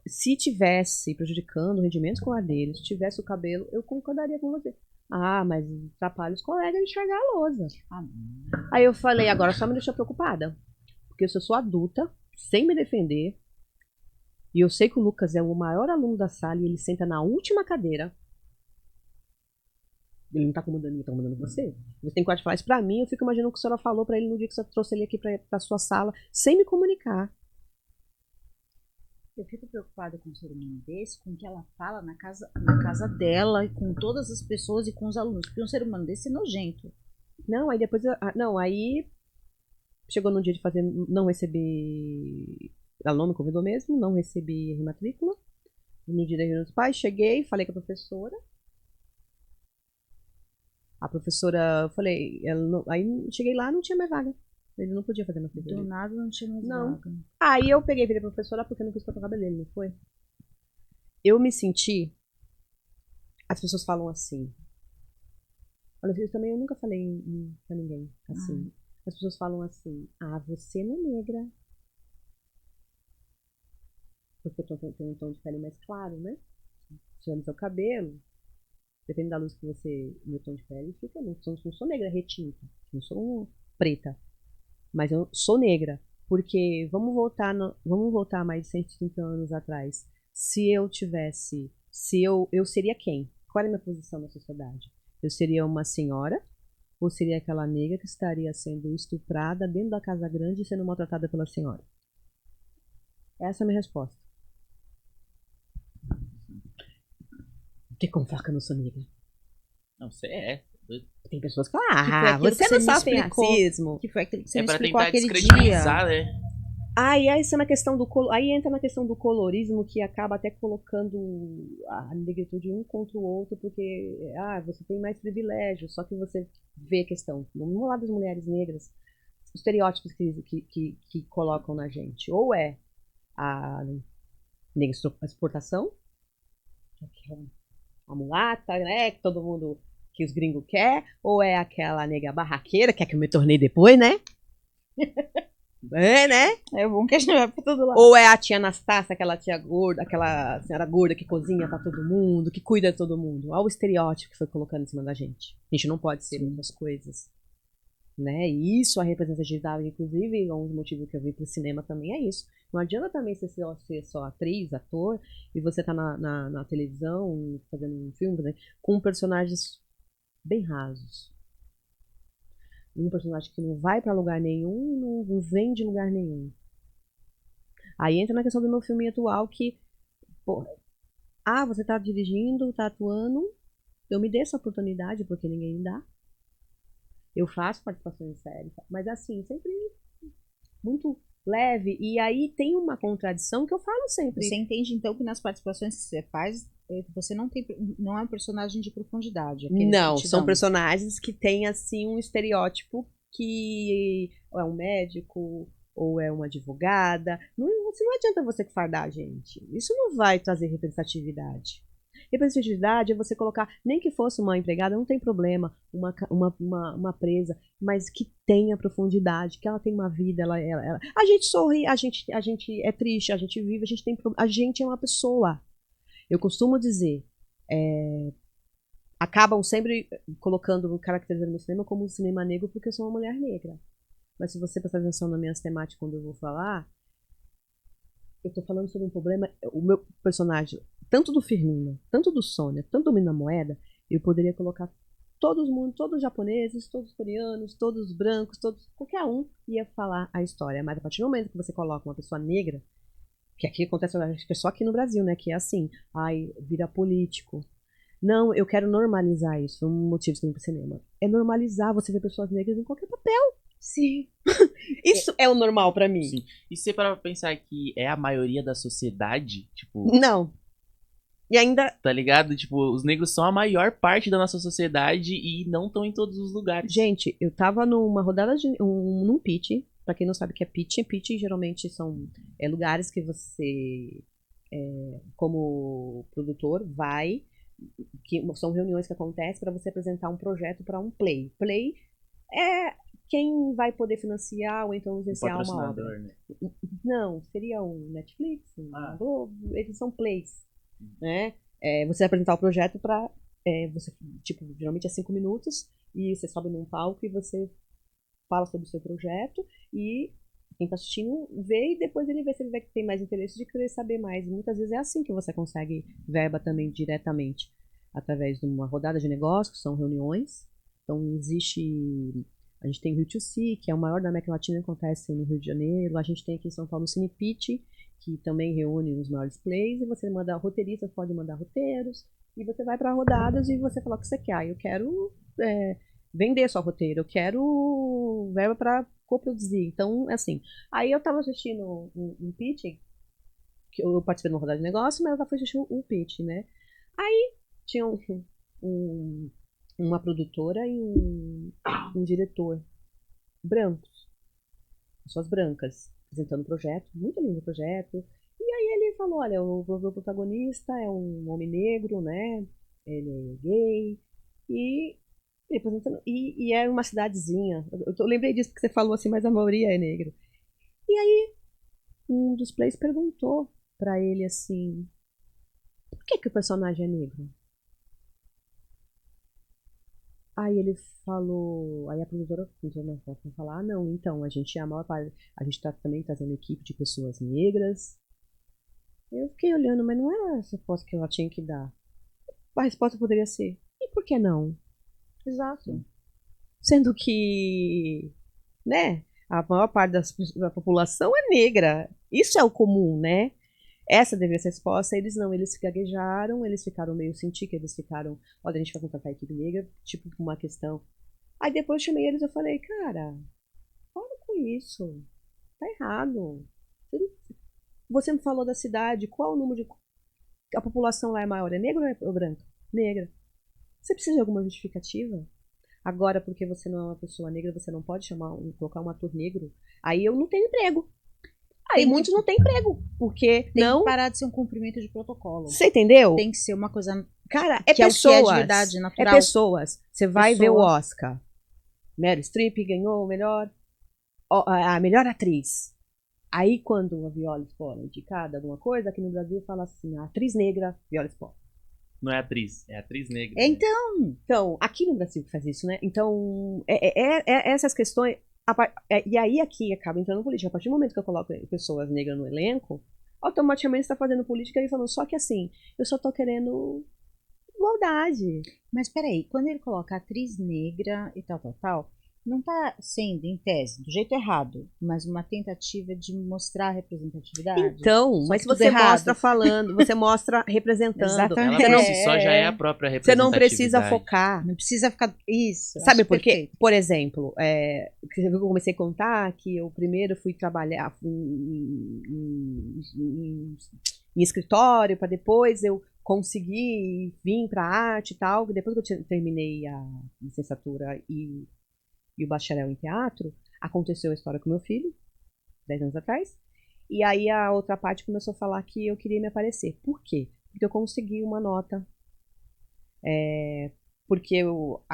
se tivesse prejudicando o rendimento escolar dele, se tivesse o cabelo, eu concordaria com você. Ah, mas atrapalha os colegas de enxergar a lousa. Aí eu falei, agora só me deixou preocupada. Porque se eu sou adulta, sem me defender, e eu sei que o Lucas é o maior aluno da sala e ele senta na última cadeira. Ele não tá comandando, ele tá comandando você. Você tem que falar isso pra mim, eu fico imaginando o que a senhora falou pra ele no dia que você trouxe ele aqui pra sua sala, sem me comunicar. Eu fico preocupada com um ser humano desse, com o que ela fala na casa dela, e com todas as pessoas e com os alunos. Porque um ser humano desse é nojento. Não, aí depois... aí... Chegou no dia de fazer... Não receber... Ela não me convidou mesmo, não recebi matrícula. No dia da reunião dos pais, cheguei, falei com a professora. A professora, eu falei, aí cheguei lá, não tinha mais vaga. Ele não podia fazer matrícula. Do nada não tinha mais vaga. Aí eu peguei e virei professora porque eu não quis cortar o cabelo dele, não foi? Eu me senti... As pessoas falam assim. Olha, eu também nunca falei pra ninguém assim. As pessoas falam assim, você não é negra. Porque eu tenho um tom de pele mais claro, né? Se olha o seu cabelo, depende da luz que você... Meu tom de pele fica... Não sou negra retinta. Não sou preta. Mas eu sou negra. Porque vamos voltar mais de 130 anos atrás. Se eu tivesse... Eu seria quem? Qual é a minha posição na sociedade? Eu seria uma senhora? Ou seria aquela negra que estaria sendo estuprada dentro da casa grande e sendo maltratada pela senhora? Essa é a minha resposta. Não tem como falar que eu não sou negra. Não, você é. Tem pessoas que falam, você não sofre racismo. Que foi aquele que você me pra explicou tentar aquele descredibilizar, dia. né? Aí entra na questão do colorismo, que acaba até colocando a negritude um contra o outro, porque você tem mais privilégios, só que você vê a questão. No lado das mulheres negras, os estereótipos que colocam na gente. Ou é a negra exportação, que é a mulata, né, que todo mundo, que os gringos quer, ou é aquela nega barraqueira, que é que eu me tornei depois, né? É, né? É bom que a gente vai pra todo lado. Ou é a tia Anastácia, aquela tia gorda, aquela senhora gorda que cozinha pra todo mundo, que cuida de todo mundo. Olha o estereótipo que foi colocando em cima da gente. A gente não pode ser muitas coisas. Né? E isso, a representatividade, inclusive, um dos motivos que eu vim pro cinema também é isso. Não adianta também ser só atriz, ator, e você tá na televisão, fazendo um filme, né, com personagens bem rasos. Um personagem que não vai pra lugar nenhum, não vem de lugar nenhum. Aí entra na questão do meu filme atual que, você tá dirigindo, tá atuando, eu me dê essa oportunidade porque ninguém me dá. Eu faço participações sérias, mas assim, sempre muito leve. E aí tem uma contradição que eu falo sempre. Você entende então que nas participações que você faz, você não é um personagem de profundidade? Não, são personagens que têm assim um estereótipo que ou é um médico ou é uma advogada. Não adianta você fardar a gente. Isso não vai trazer representatividade. Representatividade é você colocar, nem que fosse uma empregada, não tem problema, uma presa, mas que tenha profundidade, que ela tem uma vida, a gente sorri, a gente é triste, a gente vive, a gente é uma pessoa. Eu costumo dizer, acabam sempre colocando, caracterizando o cinema como um cinema negro porque eu sou uma mulher negra. Mas se você prestar atenção nas minhas temáticas quando eu vou falar, eu tô falando sobre um problema, o meu personagem, tanto do Firmino, tanto do Sônia, tanto do Mina Moeda, eu poderia colocar todo mundo, todos os japoneses, todos os coreanos, todos os brancos, qualquer um ia falar a história. Mas a partir do momento que você coloca uma pessoa negra, que aqui acontece, acho que é só aqui no Brasil, né, que é assim, vira político. Não, eu quero normalizar isso, um motivo que eu vim pro cinema. É normalizar você ver pessoas negras em qualquer papel. Sim. Isso é o normal pra mim. Sim. E se você parar pra pensar que é a maioria da sociedade, tipo... Não. E ainda... Tá ligado? Tipo, os negros são a maior parte da nossa sociedade e não estão em todos os lugares. Gente, eu tava numa rodada num pitch Pra quem não sabe o que é pitching geralmente são lugares que você, como produtor, vai, que são reuniões que acontecem para você apresentar um projeto para um play. Play é quem vai poder financiar ou então licenciar uma obra. Né? Não, seria um Netflix, um Globo, eles são plays, né? Você vai apresentar o projeto para você, tipo, geralmente é 5 minutos e você sobe num palco e você fala sobre o seu projeto e quem está assistindo vê e depois ele vê se ele vê que tem mais interesse de querer saber mais. E muitas vezes é assim que você consegue verba também diretamente, através de uma rodada de negócios, que são reuniões. Então a gente tem o Rio2C, que é o maior da América Latina, que acontece no Rio de Janeiro. A gente tem aqui em São Paulo o Cine Pitch, que também reúne os maiores plays, e você manda roteiristas, pode mandar roteiros, e você vai para rodadas e você fala o que você quer. Eu quero vender só roteiro, eu quero verba para coproduzir. Então, assim. Aí eu tava assistindo um pitch, que eu participei de uma rodada de negócio, mas eu fui assistir um pitch, né? Aí tinha uma produtora e um diretor brancos, pessoas brancas, apresentando o projeto, muito lindo o projeto. E aí ele falou, olha, o protagonista é um homem negro, né? Ele é gay, e é uma cidadezinha. Eu lembrei disso porque você falou assim, mas a maioria é negro. E aí um dos plays perguntou pra ele assim, por que o personagem é negro? Aí ele falou, aí a produtora começou a falar, não, então, a gente tá também trazendo equipe de pessoas negras. Eu fiquei olhando, mas não era a resposta que ela tinha que dar. A resposta poderia ser, e por que não? Exato. Sendo que, né, a maior parte da população é negra. Isso é o comum, né? Essa deveria ser a resposta. Eles não, eles gaguejaram, eles ficaram meio senti que eles ficaram, olha, a gente vai contratar a equipe negra, tipo, uma questão. Aí depois eu chamei eles e eu falei, cara, para com isso. Tá errado. Você me falou da cidade, qual o número de... A população lá é maior, é negra ou é branca? Negra. Você precisa de alguma justificativa? Agora, porque você não é uma pessoa negra, você não pode colocar um ator negro. Aí eu não tenho emprego. Aí muitos não têm emprego. Porque tem que parar de ser um cumprimento de protocolo. Você entendeu? Tem que ser uma coisa... Cara, é pessoas. É o que é de verdade, natural. É pessoas. Você vai ver o Oscar. Meryl Streep ganhou a melhor atriz. Aí, quando a Viola Spolin é indicada alguma coisa, aqui no Brasil fala assim, a atriz negra, Viola Spolin. Não é atriz, é atriz negra. Né? Então, aqui no Brasil faz isso, né? Então, essas questões... E aí aqui acaba entrando política. A partir do momento que eu coloco pessoas negras no elenco, automaticamente está fazendo política e falando, só que assim, eu só tô querendo igualdade. Mas peraí, quando ele coloca atriz negra e tal, não tá sendo, em tese, do jeito errado, mas uma tentativa de mostrar representatividade? Então, mas você mostra falando, você mostra representando. Exatamente. Ela por si só já é a própria representatividade. Você não precisa focar. Não precisa ficar... Isso. Sabe por quê? Por exemplo, eu comecei a contar que eu primeiro fui trabalhar em escritório, para depois eu conseguir vir para arte e tal. Depois que eu terminei a licenciatura e o bacharel em teatro, aconteceu a história com meu filho, 10 anos atrás, e aí a outra parte começou a falar que eu queria me aparecer. Por quê? Porque eu consegui uma nota, porque eu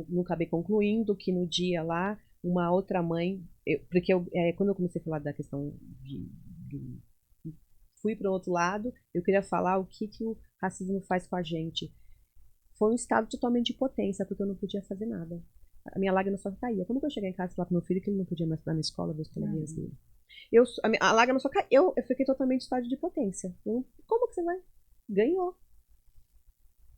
não acabei concluindo que no dia lá, uma outra mãe, quando eu comecei a falar da questão fui para o outro lado, eu queria falar o que o racismo faz com a gente. Foi um estado totalmente de potência, porque eu não podia fazer nada. A minha lágrima só caía. Como que eu cheguei em casa e falar pro meu filho que ele não podia mais estar na escola ver os coleguinhas dele? A lágrima só caiu. Eu fiquei totalmente em estado de potência. Como que você vai? Ganhou.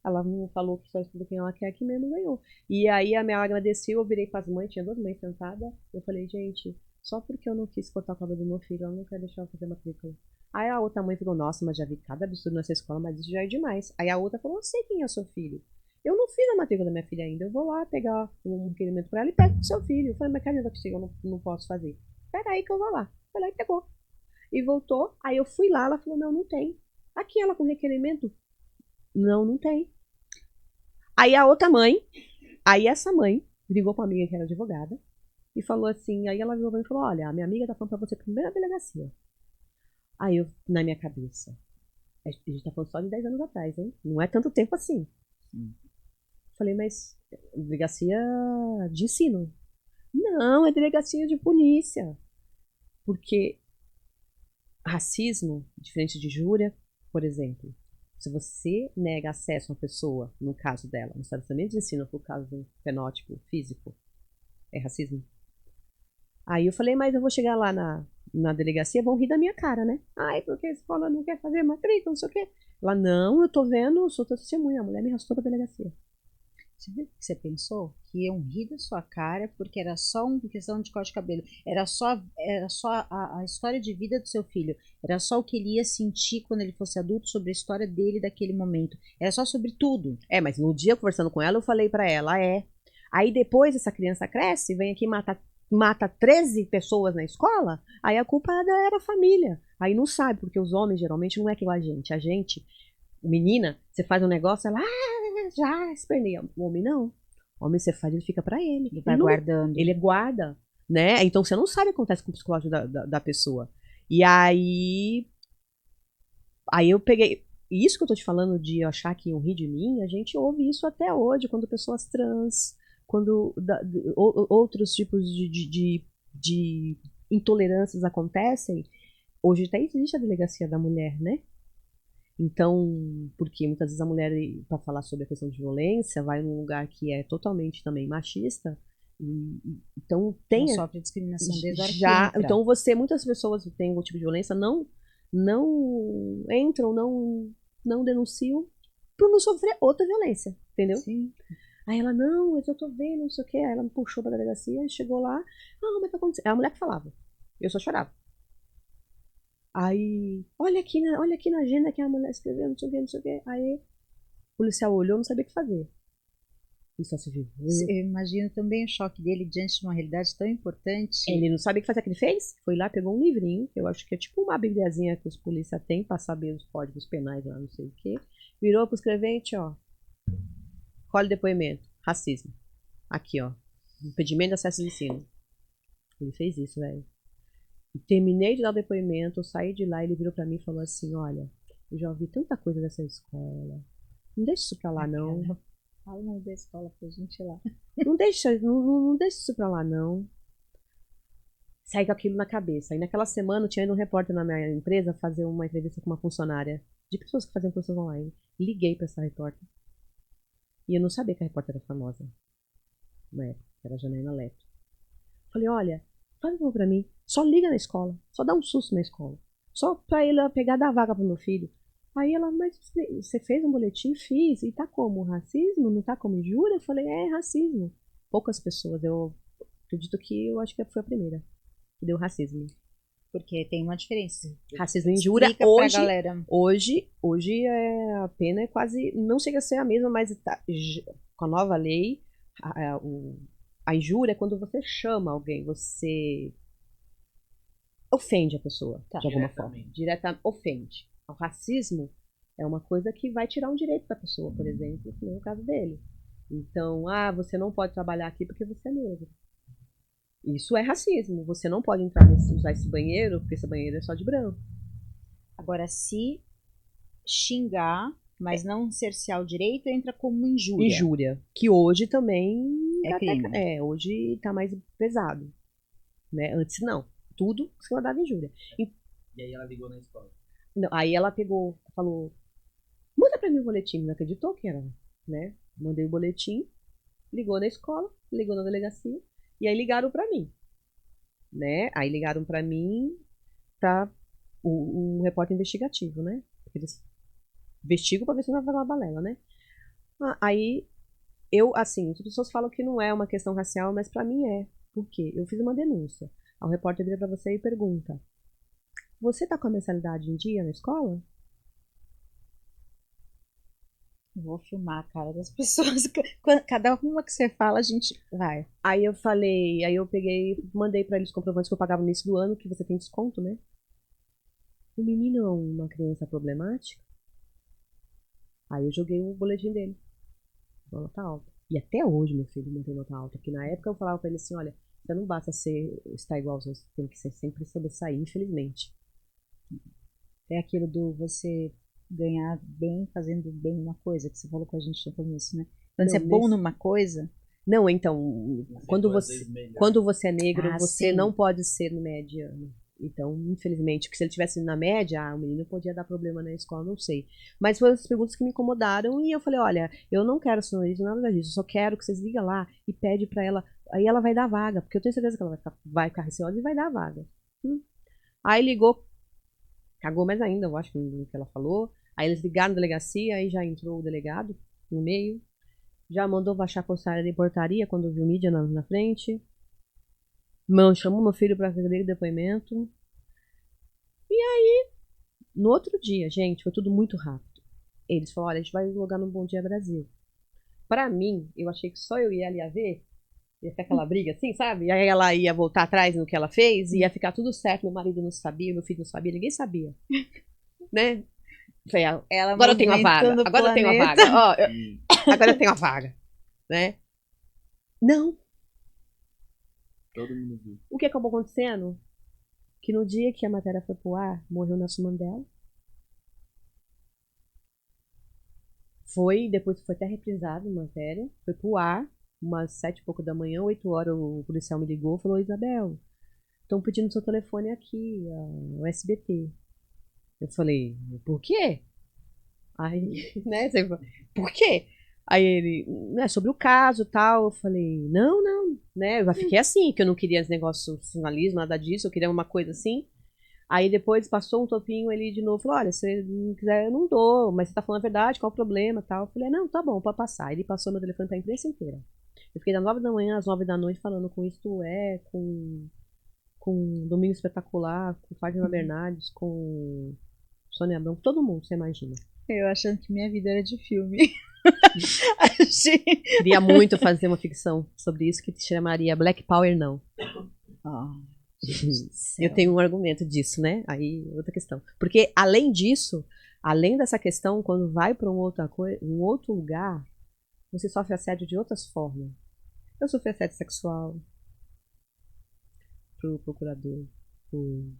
Ela não falou que só estuda quem ela quer, que mesmo ganhou. E aí a minha lágrima desceu, eu virei para as mães, tinha 2 mães sentadas. Eu falei, gente, só porque eu não quis cortar o cabelo do meu filho, ela não quer deixar eu fazer matrícula. Aí a outra mãe falou, nossa, mas já vi cada absurdo nessa escola, mas isso já é demais. Aí a outra falou, eu sei quem é o seu filho. Eu não fiz a matrícula da minha filha ainda. Eu vou lá pegar um requerimento para ela e pego pro seu filho. Eu falei, mas que adianta que eu não posso fazer? Pega aí que eu vou lá. Foi lá e pegou. E voltou. Aí eu fui lá, ela falou, não tem. Aqui ela com requerimento. Não tem. Aí a outra mãe, aí essa mãe ligou pra amiga que era advogada e falou assim, aí ela virou pra mim e falou, olha, a minha amiga tá falando pra você primeiro na delegacia. Aí eu, na minha cabeça, a gente tá falando só de 10 anos atrás, hein? Não é tanto tempo assim. Falei, mas delegacia de ensino. Não, é delegacia de polícia. Porque racismo, diferente de injúria, por exemplo, se você nega acesso a uma pessoa, no caso dela, no estabelecimento de ensino, por causa do fenótipo físico, é racismo? Aí eu falei, mas eu vou chegar lá na delegacia, vão rir da minha cara, né? Ai, porque a escola não quer fazer matrícula, não sei o quê. Ela, não, eu tô vendo, eu sou testemunha, a mulher me arrastou pra delegacia. Você viu o que você pensou? Que iam rir da sua cara porque era só uma questão de corte de cabelo. Era só a história de vida do seu filho. Era só o que ele ia sentir quando ele fosse adulto sobre a história dele daquele momento. Era só sobre tudo. É, mas no dia conversando com ela, eu falei pra ela, Aí depois essa criança cresce, vem aqui mata 13 pessoas na escola, aí a culpa era a família. Aí não sabe, porque os homens geralmente não é igual a gente. A gente, menina, você faz um negócio, ela já esperneia. O homem não. O homem você faz, ele fica pra ele. Ele vai guardando. Ele guarda, né? Então você não sabe o que acontece com o psicológico da pessoa. E aí eu peguei. Isso que eu tô te falando de achar que iam rir de mim, a gente ouve isso até hoje, quando pessoas trans, quando outros tipos de intolerâncias acontecem. Hoje até existe a delegacia da mulher, né? Então, porque muitas vezes a mulher, para falar sobre a questão de violência, vai num lugar que é totalmente também machista. Então tem. Não sofre discriminação desde a hora já. Que entra. Então muitas pessoas que têm algum tipo de violência não entram, não denunciam por não sofrer outra violência, entendeu? Sim. Aí ela, não, mas eu tô vendo, não sei o quê. Aí ela me puxou pra delegacia e chegou lá. Ah, mas tá acontecendo. É a mulher que falava. Eu só chorava. Aí, olha aqui na agenda que a mulher escreveu, não sei o quê, não sei o quê. Aí o policial olhou, não sabia o que fazer. Policial civil. Eu imagino também o choque dele diante de uma realidade tão importante. Ele não sabia o que fazer, o que ele fez? Foi lá, pegou um livrinho, que eu acho que é tipo uma bibliazinha que os polícia têm pra saber os códigos penais lá, não sei o quê. Virou pro escrevente, ó. Colhe depoimento. Racismo. Aqui, ó. Impedimento de acesso ao ensino. Ele fez isso, velho. Terminei de dar o depoimento, eu saí de lá e ele virou pra mim e falou assim, olha, eu já ouvi tanta coisa dessa escola. Não deixa isso pra lá, não. Fala o nome da escola pra gente ir lá. Não deixa isso pra lá, não. Saí com aquilo na cabeça. E naquela semana eu tinha ido um repórter na minha empresa fazer uma entrevista com uma funcionária de pessoas que faziam cursos online. Liguei pra essa repórter. E eu não sabia que a repórter era famosa. Na época, era a Janaína Leto. Falei, olha, faz um favor pra mim. Só liga na escola. Só dá um susto na escola. Só pra ele pegar da vaga pro meu filho. Aí ela, mas você fez um boletim? Fiz. E tá como? Racismo? Não tá como injúria? Eu falei, é racismo. Poucas pessoas. Eu acredito que eu acho que foi a primeira que deu racismo. Porque tem uma diferença. Racismo e injúria. Hoje a pena é quase. Não chega a ser a mesma, mas tá, com a nova lei, a injúria é quando você chama alguém, você ofende a pessoa, tá, de alguma forma. Diretamente ofende. O racismo é uma coisa que vai tirar um direito da pessoa, por exemplo, no caso dele. Então, você não pode trabalhar aqui porque você é negro. Isso é racismo. Você não pode usar esse banheiro porque esse banheiro é só de branco. Agora, se xingar, mas não cercear o direito, entra como injúria. Injúria. Que hoje também é crime. Hoje tá mais pesado. Né? Antes não. Tudo se guardava injúria. E aí ela ligou na escola. Não, aí ela pegou, falou, manda pra mim o boletim. Não acreditou que era, né? Mandei o boletim, ligou na escola, ligou na delegacia, e aí ligaram pra mim, né? Aí ligaram pra mim pra um repórter investigativo, né? Eles investigam pra ver se não vai fazer uma balela, né? Aí, assim, as pessoas falam que não é uma questão racial, mas pra mim é. Por quê? Eu fiz uma denúncia. Aí o repórter vira pra você e pergunta, você tá com a mensalidade em dia na escola? Vou filmar a cara das pessoas. Cada uma que você fala, a gente vai. Aí eu peguei, mandei pra eles comprovantes que eu pagava no início do ano, que você tem desconto, né? O menino é uma criança problemática. Aí eu joguei o boletim dele. Uma nota alta. E até hoje, meu filho, mantém nota alta. Porque na época eu falava pra ele assim, olha, Você não basta estar igual aos outros, tem que ser sempre sobressair, infelizmente. É aquilo do você ganhar bem fazendo bem uma coisa, que você falou com a gente no começo, né? Quando você é bom numa coisa... Não, então, quando você é negro, você não pode ser mediano. Então, infelizmente, porque se ele tivesse na média, o menino podia dar problema na escola, não sei. Mas foram as perguntas que me incomodaram e eu falei, olha, eu não quero sonorismo, nada disso, eu só quero que vocês ligam lá e pede pra ela, aí ela vai dar vaga, porque eu tenho certeza que ela vai ficar receosa e vai dar vaga. Aí ligou, cagou mais ainda, eu acho que ela falou. Aí eles ligaram na delegacia, aí já entrou o delegado no meio, já mandou baixar a postagem de portaria quando viu mídia na frente. Chamou meu filho pra fazer depoimento. E aí, no outro dia, gente, foi tudo muito rápido. Eles falaram, olha, a gente vai jogar no Bom Dia Brasil. Pra mim, eu achei que só eu e ela ia ver, ia ficar aquela briga assim, sabe? E aí ela ia voltar atrás no que ela fez, e ia ficar tudo certo, meu marido não sabia, meu filho não sabia, ninguém sabia. Né? Falei, agora eu tenho a vaga, agora eu tenho a vaga. Agora eu tenho a vaga. Né? Não. Todo mundo viu. O que acabou acontecendo? Que no dia que a matéria foi pro ar, morreu Nelson Mandela. Depois foi até reprisado a matéria. Foi pro ar, umas 7 e pouco da manhã, 8 horas, o policial me ligou e falou, Isabel, estão pedindo seu telefone aqui, o SBT. Eu falei, por quê? Aí, né, por quê? Aí ele, né, sobre o caso e tal, eu falei, não, né, eu já fiquei assim, que eu não queria esse negócio de jornalismo, nada disso, eu queria uma coisa assim. Aí depois passou um topinho, ele de novo falou, olha, se você não quiser eu não dou, mas você tá falando a verdade, qual o problema e tal. Eu falei, não, tá bom, pode passar. Ele passou meu telefone pra imprensa inteira. Eu fiquei das 9 da manhã às 9 da noite falando com Isto É, com Domingo Espetacular, com Fátima Bernardes, com Sônia Abrão, todo mundo, você imagina. Eu achando que minha vida era de filme. Queria muito fazer uma ficção sobre isso que se chamaria Black Power Não. Eu tenho um argumento disso, né? Aí, outra questão. Porque, além disso, além dessa questão, quando vai para um outro lugar, você sofre assédio de outras formas. Eu sofri assédio sexual pro procurador, pro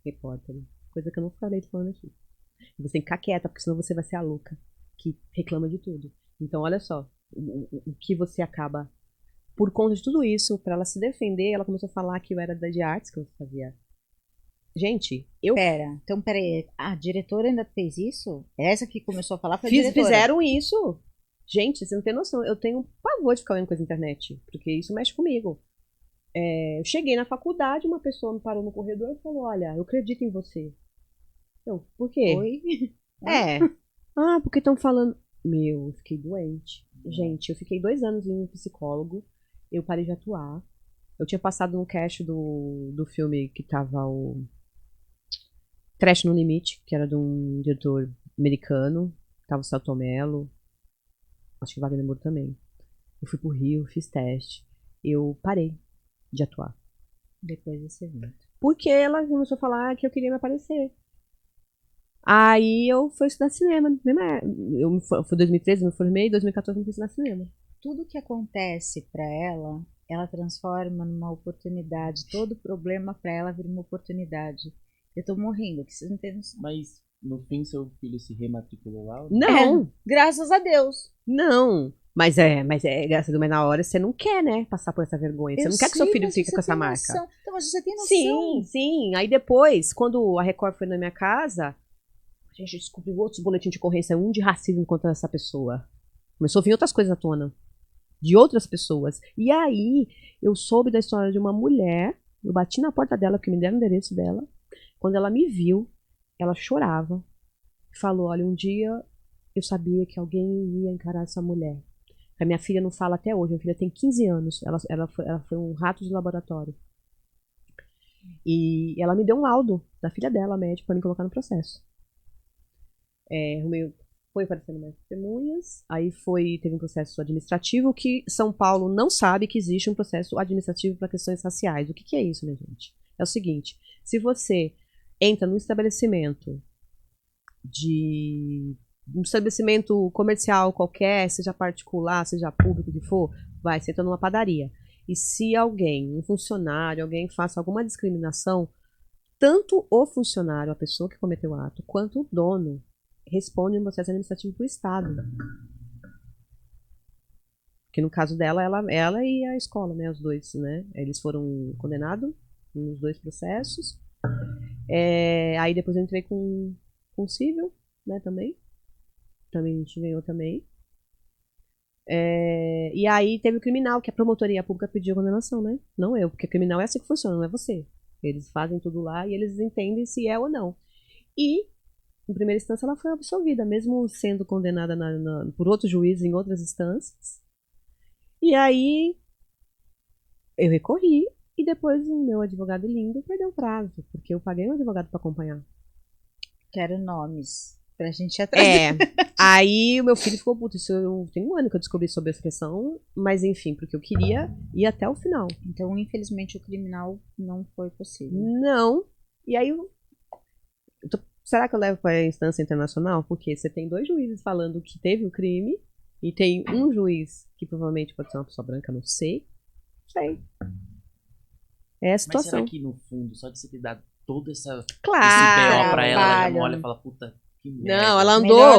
repórter. Coisa que eu não falei falando aqui. Você tem que ficar quieta, porque senão você vai ser a louca que reclama de tudo. Então, olha só, o que você acaba... Por conta de tudo isso, pra ela se defender, ela começou a falar que eu era de artes, que eu fazia. Gente, Peraí, a diretora ainda fez isso? Essa que começou a falar foi a diretora. Fizeram isso. Gente, você não tem noção. Eu tenho pavor de ficar vendo coisa na internet, porque isso mexe comigo. Eu cheguei na faculdade, uma pessoa me parou no corredor e falou, olha, eu acredito em você. Eu, por quê? Oi? Porque estão falando... Meu, eu fiquei doente. Gente, eu fiquei 2 anos indo no psicólogo. Eu parei de atuar. Eu tinha passado no cast do filme que tava o Trash no Limite, que era de um diretor americano. Tava o Celton Mello. Acho que o Wagner Moura também. Eu fui pro Rio, fiz teste. Eu parei de atuar. Depois desse evento. Porque ela começou a falar que eu queria me aparecer. Aí eu fui estudar cinema. Foi 2013, eu me formei, em 2014 eu fui estudar cinema. Tudo que acontece pra ela, ela transforma numa oportunidade. Todo problema pra ela vira uma oportunidade. Eu tô morrendo, que vocês não têm noção. Mas no fim seu filho se rematriculou lá? Não! Graças a Deus! Não! Mas graças a Deus, mas na hora você não quer, né, passar por essa vergonha. Você não quer que seu filho fique com essa marca. Noção. Então, mas você tem noção. Sim. Aí depois, quando a Record foi na minha casa, a gente descobriu outros boletins de ocorrência, um de racismo contra essa pessoa. Começou a vir outras coisas à tona. De outras pessoas. E aí, eu soube da história de uma mulher, eu bati na porta dela, porque me deram o endereço dela. Quando ela me viu, ela chorava. Falou, olha, um dia eu sabia que alguém ia encarar essa mulher. A minha filha não fala até hoje, minha filha tem 15 anos. Ela foi um rato de laboratório. E ela me deu um laudo da filha dela, médico, pra me colocar no processo. Foi aparecendo mais testemunhas, aí teve um processo administrativo que São Paulo não sabe que existe um processo administrativo para questões raciais. O que é isso, minha gente? É o seguinte, se você entra num estabelecimento comercial qualquer, seja particular, seja público, o que for, você entra numa padaria. E se alguém, um funcionário, alguém faça alguma discriminação, tanto o funcionário, a pessoa que cometeu o ato, quanto o dono responde no processo administrativo para o Estado. Que no caso dela, ela e a escola, né, os dois, né? Eles foram condenados nos 2 processos. Aí depois eu entrei com civil, né, também. Também a gente ganhou também. E aí teve o criminal, que a promotoria pública pediu a condenação, né? Não eu, porque criminal é assim que funciona, não é você. Eles fazem tudo lá e eles entendem se é ou não. E, em primeira instância, ela foi absolvida, mesmo sendo condenada por outro juiz em outras instâncias. E aí eu recorri e depois o meu advogado lindo perdeu o prazo, porque eu paguei um advogado para acompanhar. Quero nomes pra gente ir atrás. Aí o meu filho ficou puto. Isso tem um ano que eu descobri sobre essa questão, mas enfim, porque eu queria ir até o final. Então, infelizmente, o criminal não foi possível. Não. E aí será que eu levo para a instância internacional? Porque você tem 2 juízes falando que teve o crime e tem um juiz que provavelmente pode ser uma pessoa branca, não sei. Sei. É a situação. Mas será que no fundo, só de você ter dado todo esse BO pra ela já não olha e fala, puta, que merda. Não,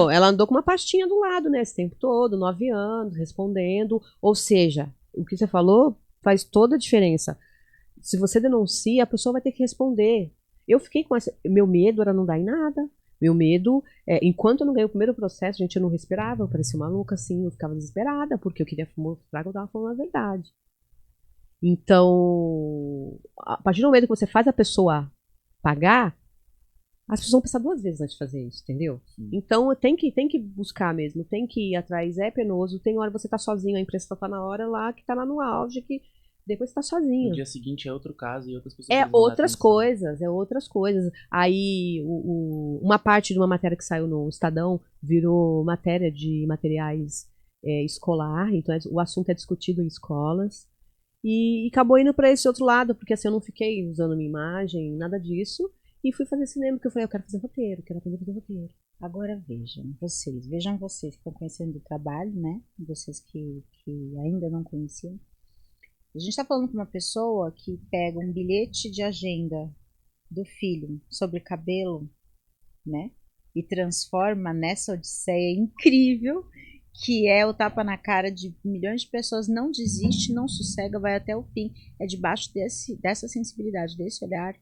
ela andou com uma pastinha do lado, né, esse tempo todo, 9 anos, respondendo. Ou seja, o que você falou faz toda a diferença. Se você denuncia, a pessoa vai ter que responder. Eu fiquei com essa... Meu medo era não dar em nada. Meu medo... enquanto eu não ganhei o primeiro processo, gente, eu não respirava. Eu parecia maluca, assim. Eu ficava desesperada, porque eu queria mostrar que eu tava falando a verdade. Então, a partir do momento que você faz a pessoa pagar, as pessoas vão pensar 2 vezes antes de fazer isso, entendeu? Sim. Então, tem que buscar mesmo. Tem que ir atrás. É penoso. Tem hora que você tá sozinho. A imprensa tá na hora lá, que tá lá no auge, que... Depois você tá sozinho. No dia seguinte é outro caso e outras pessoas... É outras coisas. Aí, uma parte de uma matéria que saiu no Estadão virou matéria de materiais escolar. Então, o assunto é discutido em escolas. E acabou indo para esse outro lado, porque assim, eu não fiquei usando minha imagem, nada disso. E fui fazer cinema, porque eu falei, eu quero fazer roteiro, quero aprender a fazer roteiro. Agora vejam vocês que estão conhecendo o trabalho, né? Vocês que ainda não conheciam. A gente está falando com uma pessoa que pega um bilhete de agenda do filho sobre cabelo, né? E transforma nessa odisseia incrível que é o tapa na cara de milhões de pessoas. Não desiste, não sossega, vai até o fim. É debaixo dessa sensibilidade, desse olhar,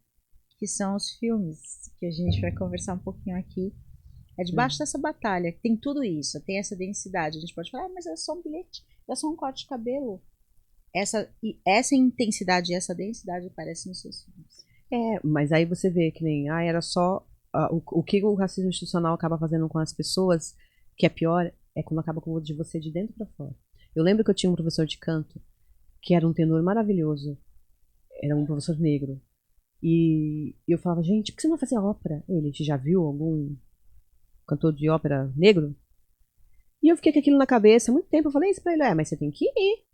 que são os filmes que a gente vai conversar um pouquinho aqui. É debaixo dessa batalha. Tem tudo isso, tem essa densidade. A gente pode falar, mas é só um bilhete, é só um corte de cabelo. Essa intensidade e essa densidade aparecem nos seus filmes. Mas aí você vê que nem, era só o que o racismo institucional acaba fazendo com as pessoas, que é pior, é quando acaba com de você de dentro para fora. Eu lembro que eu tinha um professor de canto, que era um tenor maravilhoso, era um professor negro, e eu falava, gente, por que você não vai fazer ópera? Ele, já viu algum cantor de ópera negro? E eu fiquei com aquilo na cabeça há muito tempo, eu falei isso pra ele, mas você tem que ir.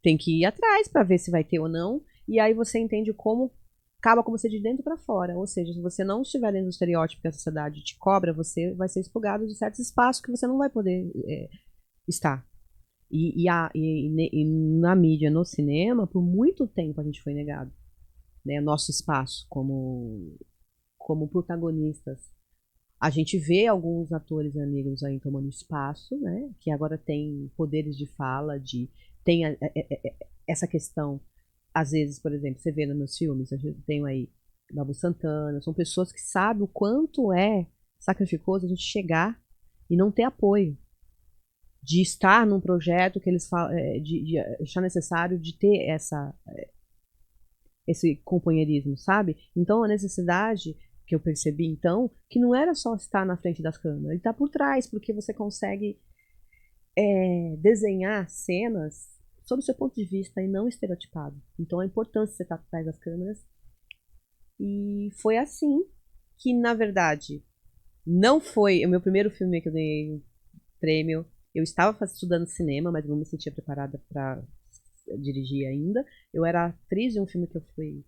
Tem que ir atrás para ver se vai ter ou não. E aí você entende como acaba com você de dentro para fora. Ou seja, se você não estiver dentro do estereótipo que a sociedade te cobra, você vai ser expurgado de certos espaços que você não vai poder estar. E na mídia, no cinema, por muito tempo a gente foi negado, né, nosso espaço como protagonistas. A gente vê alguns atores negros aí tomando espaço, né, que agora tem poderes de fala, tem essa questão, às vezes, por exemplo, você vê nos meus filmes, a gente tem aí Babu Santana, são pessoas que sabem o quanto é sacrificoso a gente chegar e não ter apoio, de estar num projeto que eles falam, de achar necessário de ter esse companheirismo, sabe? Então, a necessidade que eu percebi, então, que não era só estar na frente das câmeras, ele está por trás, porque você consegue desenhar cenas sob o seu ponto de vista e não estereotipado. Então, a importância de você estar por trás das câmeras. E foi assim que, na verdade, não foi o meu primeiro filme que eu ganhei prêmio. Eu estava estudando cinema, mas não me sentia preparada para dirigir ainda. Eu era atriz de um filme que eu fui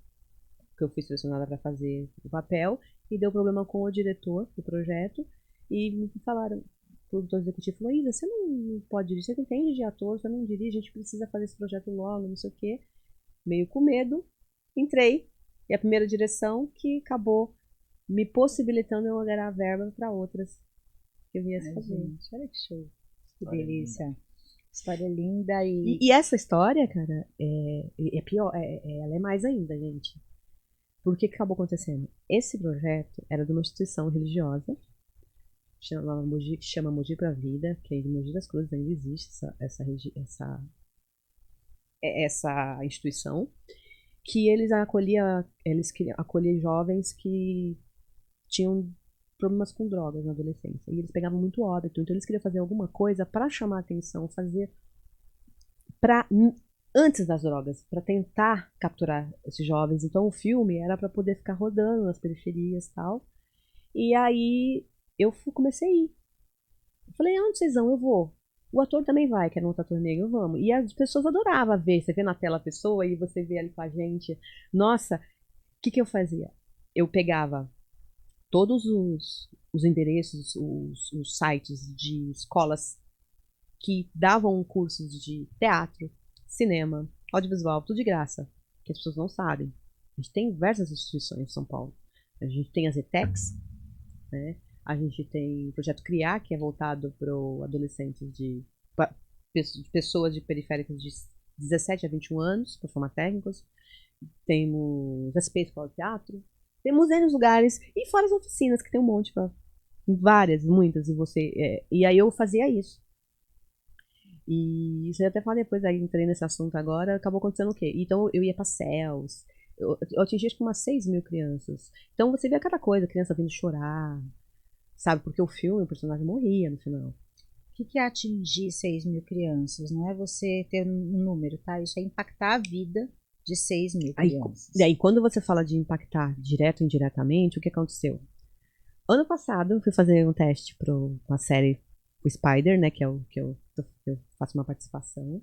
selecionada para fazer o papel, e deu problema com o diretor do projeto, e me falaram, produtor executivo falou, Isa, você não pode dirigir, você entende de ator, você não dirige, a gente precisa fazer esse projeto logo, não sei o quê. Meio com medo, entrei. E a primeira direção que acabou me possibilitando eu olhar a verba para outras que eu viesse fazer. Gente, olha que show. Que delícia. História linda e essa história, cara, é pior, ela é mais ainda, gente. Por que acabou acontecendo? Esse projeto era de uma instituição religiosa, chama Mogi pra Vida, que é de Mogi das Cruzes, ainda existe essa instituição, que eles queriam acolher jovens que tinham problemas com drogas na adolescência. E eles pegavam muito óbito, então eles queriam fazer alguma coisa para chamar a atenção, fazer antes das drogas, para tentar capturar esses jovens. Então o filme era para poder ficar rodando nas periferias e tal. E aí eu comecei a ir. Eu falei, onde vocês vão? Eu vou. O ator também vai, que era um outro ator negro, vamos. E as pessoas adoravam ver. Você vê na tela a pessoa e você vê ali com a gente. Nossa, o que eu fazia? Eu pegava todos os endereços, os sites de escolas que davam cursos de teatro, cinema, audiovisual, tudo de graça, que as pessoas não sabem. A gente tem diversas instituições em São Paulo. A gente tem as ETECs, né? A gente tem o Projeto Criar, que é voltado para adolescentes de pessoas de periféricas de 17 a 21 anos, para formar técnicos. Temos a SP Escola de Teatro. Temos N lugares. E fora as oficinas, que tem um monte, várias, muitas. E aí eu fazia isso. E isso eu até falei depois, aí entrei nesse assunto agora, acabou acontecendo o quê? Então eu ia para CELS. Eu atingi acho que umas 6 mil crianças. Então você vê cada coisa, criança vindo chorar. Sabe, porque o filme, o personagem morria no final. O que é atingir 6 mil crianças? Não é você ter um número, tá? Isso é impactar a vida de 6 mil crianças. E aí, quando você fala de impactar direto ou indiretamente, o que aconteceu? Ano passado, eu fui fazer um teste para uma série, o Spider, né? Que é o que eu faço uma participação.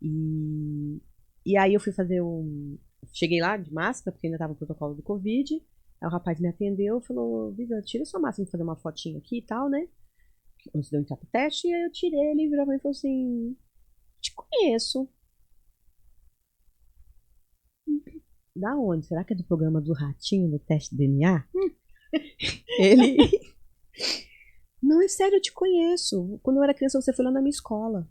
E aí eu fui fazer cheguei lá de máscara, porque ainda estava no protocolo do Covid. Aí o rapaz me atendeu e falou, Visa, tira sua máscara pra fazer uma fotinha aqui e tal, né? Antes de eu entrar pro teste, e aí eu tirei, ele virou pra mim e falou assim, te conheço. Da onde? Será que é do programa do Ratinho, do teste DNA? Ele... Não, é sério, eu te conheço. Quando eu era criança, você foi lá na minha escola.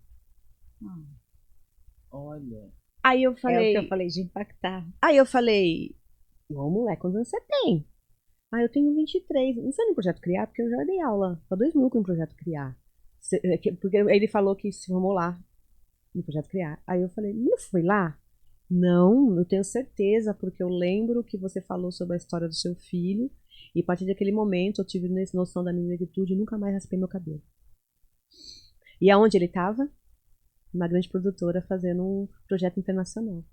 Olha. Aí eu falei... É o que eu falei de impactar. Aí eu falei... Ô, moleque, quantos anos você tem? Ah, eu tenho 23. Não foi no Projeto Criar, porque eu já dei aula há 2 mil com o Projeto Criar. Porque ele falou que se formou lá no Projeto Criar. Aí eu falei, não foi lá? Não, eu tenho certeza, porque eu lembro que você falou sobre a história do seu filho. E a partir daquele momento eu tive noção da minha negritude e nunca mais raspei meu cabelo. E aonde ele estava? Uma grande produtora fazendo um projeto internacional.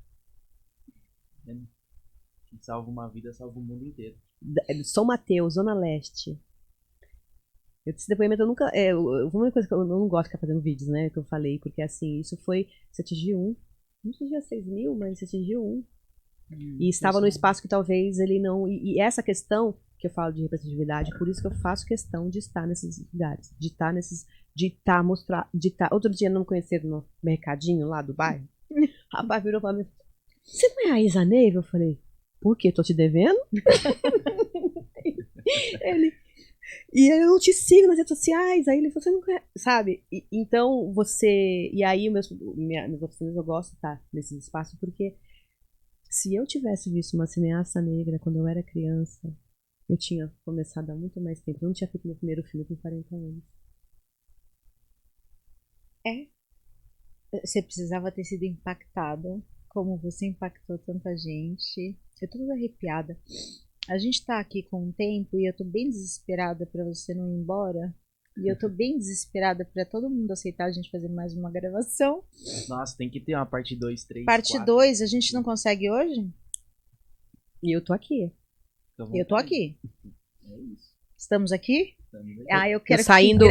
Quem salva uma vida, salva o mundo inteiro. São Mateus, Zona Leste. Esse depoimento eu nunca... uma coisa que eu não gosto de ficar fazendo vídeos, né? Que eu falei, porque assim, isso foi... Você atingiu não atingiu 6 mil, mas você atingiu 1. E estava no espaço que talvez ele não... E essa questão que eu falo de representatividade, por isso que eu faço questão de estar nesses lugares. De estar, mostrar... Outro dia não me conheceram no mercadinho lá do bairro. O rapaz virou pra mim, você não é a Isa Neiva? Eu falei, por quê? Tô te devendo? E eu não te sigo nas redes sociais. Aí ele falou, você não quer, sabe? Então você... E aí minhas oficinas eu gosto de estar nesse espaço, porque se eu tivesse visto uma cineasta negra quando eu era criança, eu tinha começado há muito mais tempo. Eu não tinha feito meu primeiro filme com 40 anos. Você precisava ter sido impactada como você impactou tanta gente. Eu tô toda arrepiada. A gente tá aqui com um tempo e eu tô bem desesperada pra você não ir embora. E eu tô bem desesperada pra todo mundo aceitar a gente fazer mais uma gravação. Nossa, tem que ter uma parte 2, 3, Parte 4. 2, a gente não consegue hoje? E eu tô aqui. Eu tô aqui. É isso. Estamos aqui? Estamos aqui. Ah, eu quero Eu saindo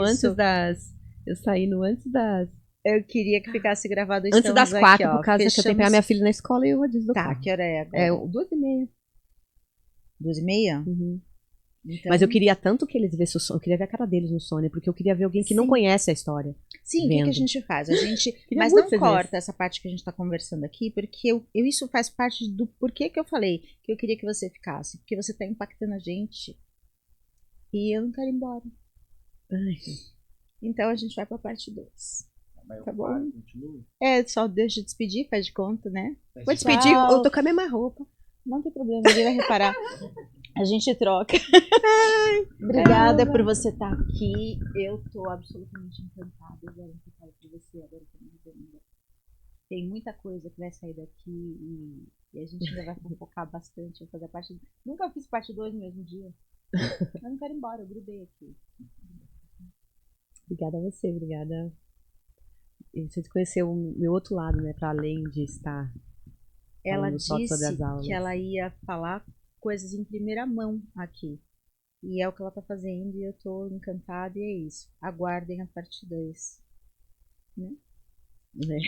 isso. antes das... Eu queria que ficasse gravado Antes das 4, aqui, ó. por causa que eu tenho que pegar minha filha na escola e eu vou deslocar. Tá, que hora é agora? É 2h30. 2h30? Uhum. Então, Mas eu queria tanto que eles vissem o Sônia, eu queria ver a cara deles no Sônia, porque eu queria ver alguém que não conhece a história. Sim, o que a gente faz? A gente, mas muito não corta essa parte que a gente está conversando aqui, porque isso faz parte do porquê que eu falei que eu queria que você ficasse, porque você está impactando a gente e eu não quero ir embora. Ai. Então a gente vai para a parte 2. Tá bom? Continua. Só deixa eu despedir, faz de conta, né? Vou despedir, eu tô com a mesma roupa. Não tem problema, ninguém vai reparar. A gente troca. Obrigada por você estar aqui. Eu tô absolutamente encantada. Eu quero falar para você agora que eu não. Tem muita coisa que vai sair daqui e a gente ainda vai focar bastante. Vou fazer parte. Nunca fiz parte 2 no mesmo dia. Eu não quero ir embora, eu grudei aqui. Obrigada a você, obrigada. E você conheceu o meu outro lado, né? Para além de estar. Ela disse que ela ia falar coisas em primeira mão aqui. E é o que ela tá fazendo e eu tô encantada e é isso. Aguardem a parte 2. Né?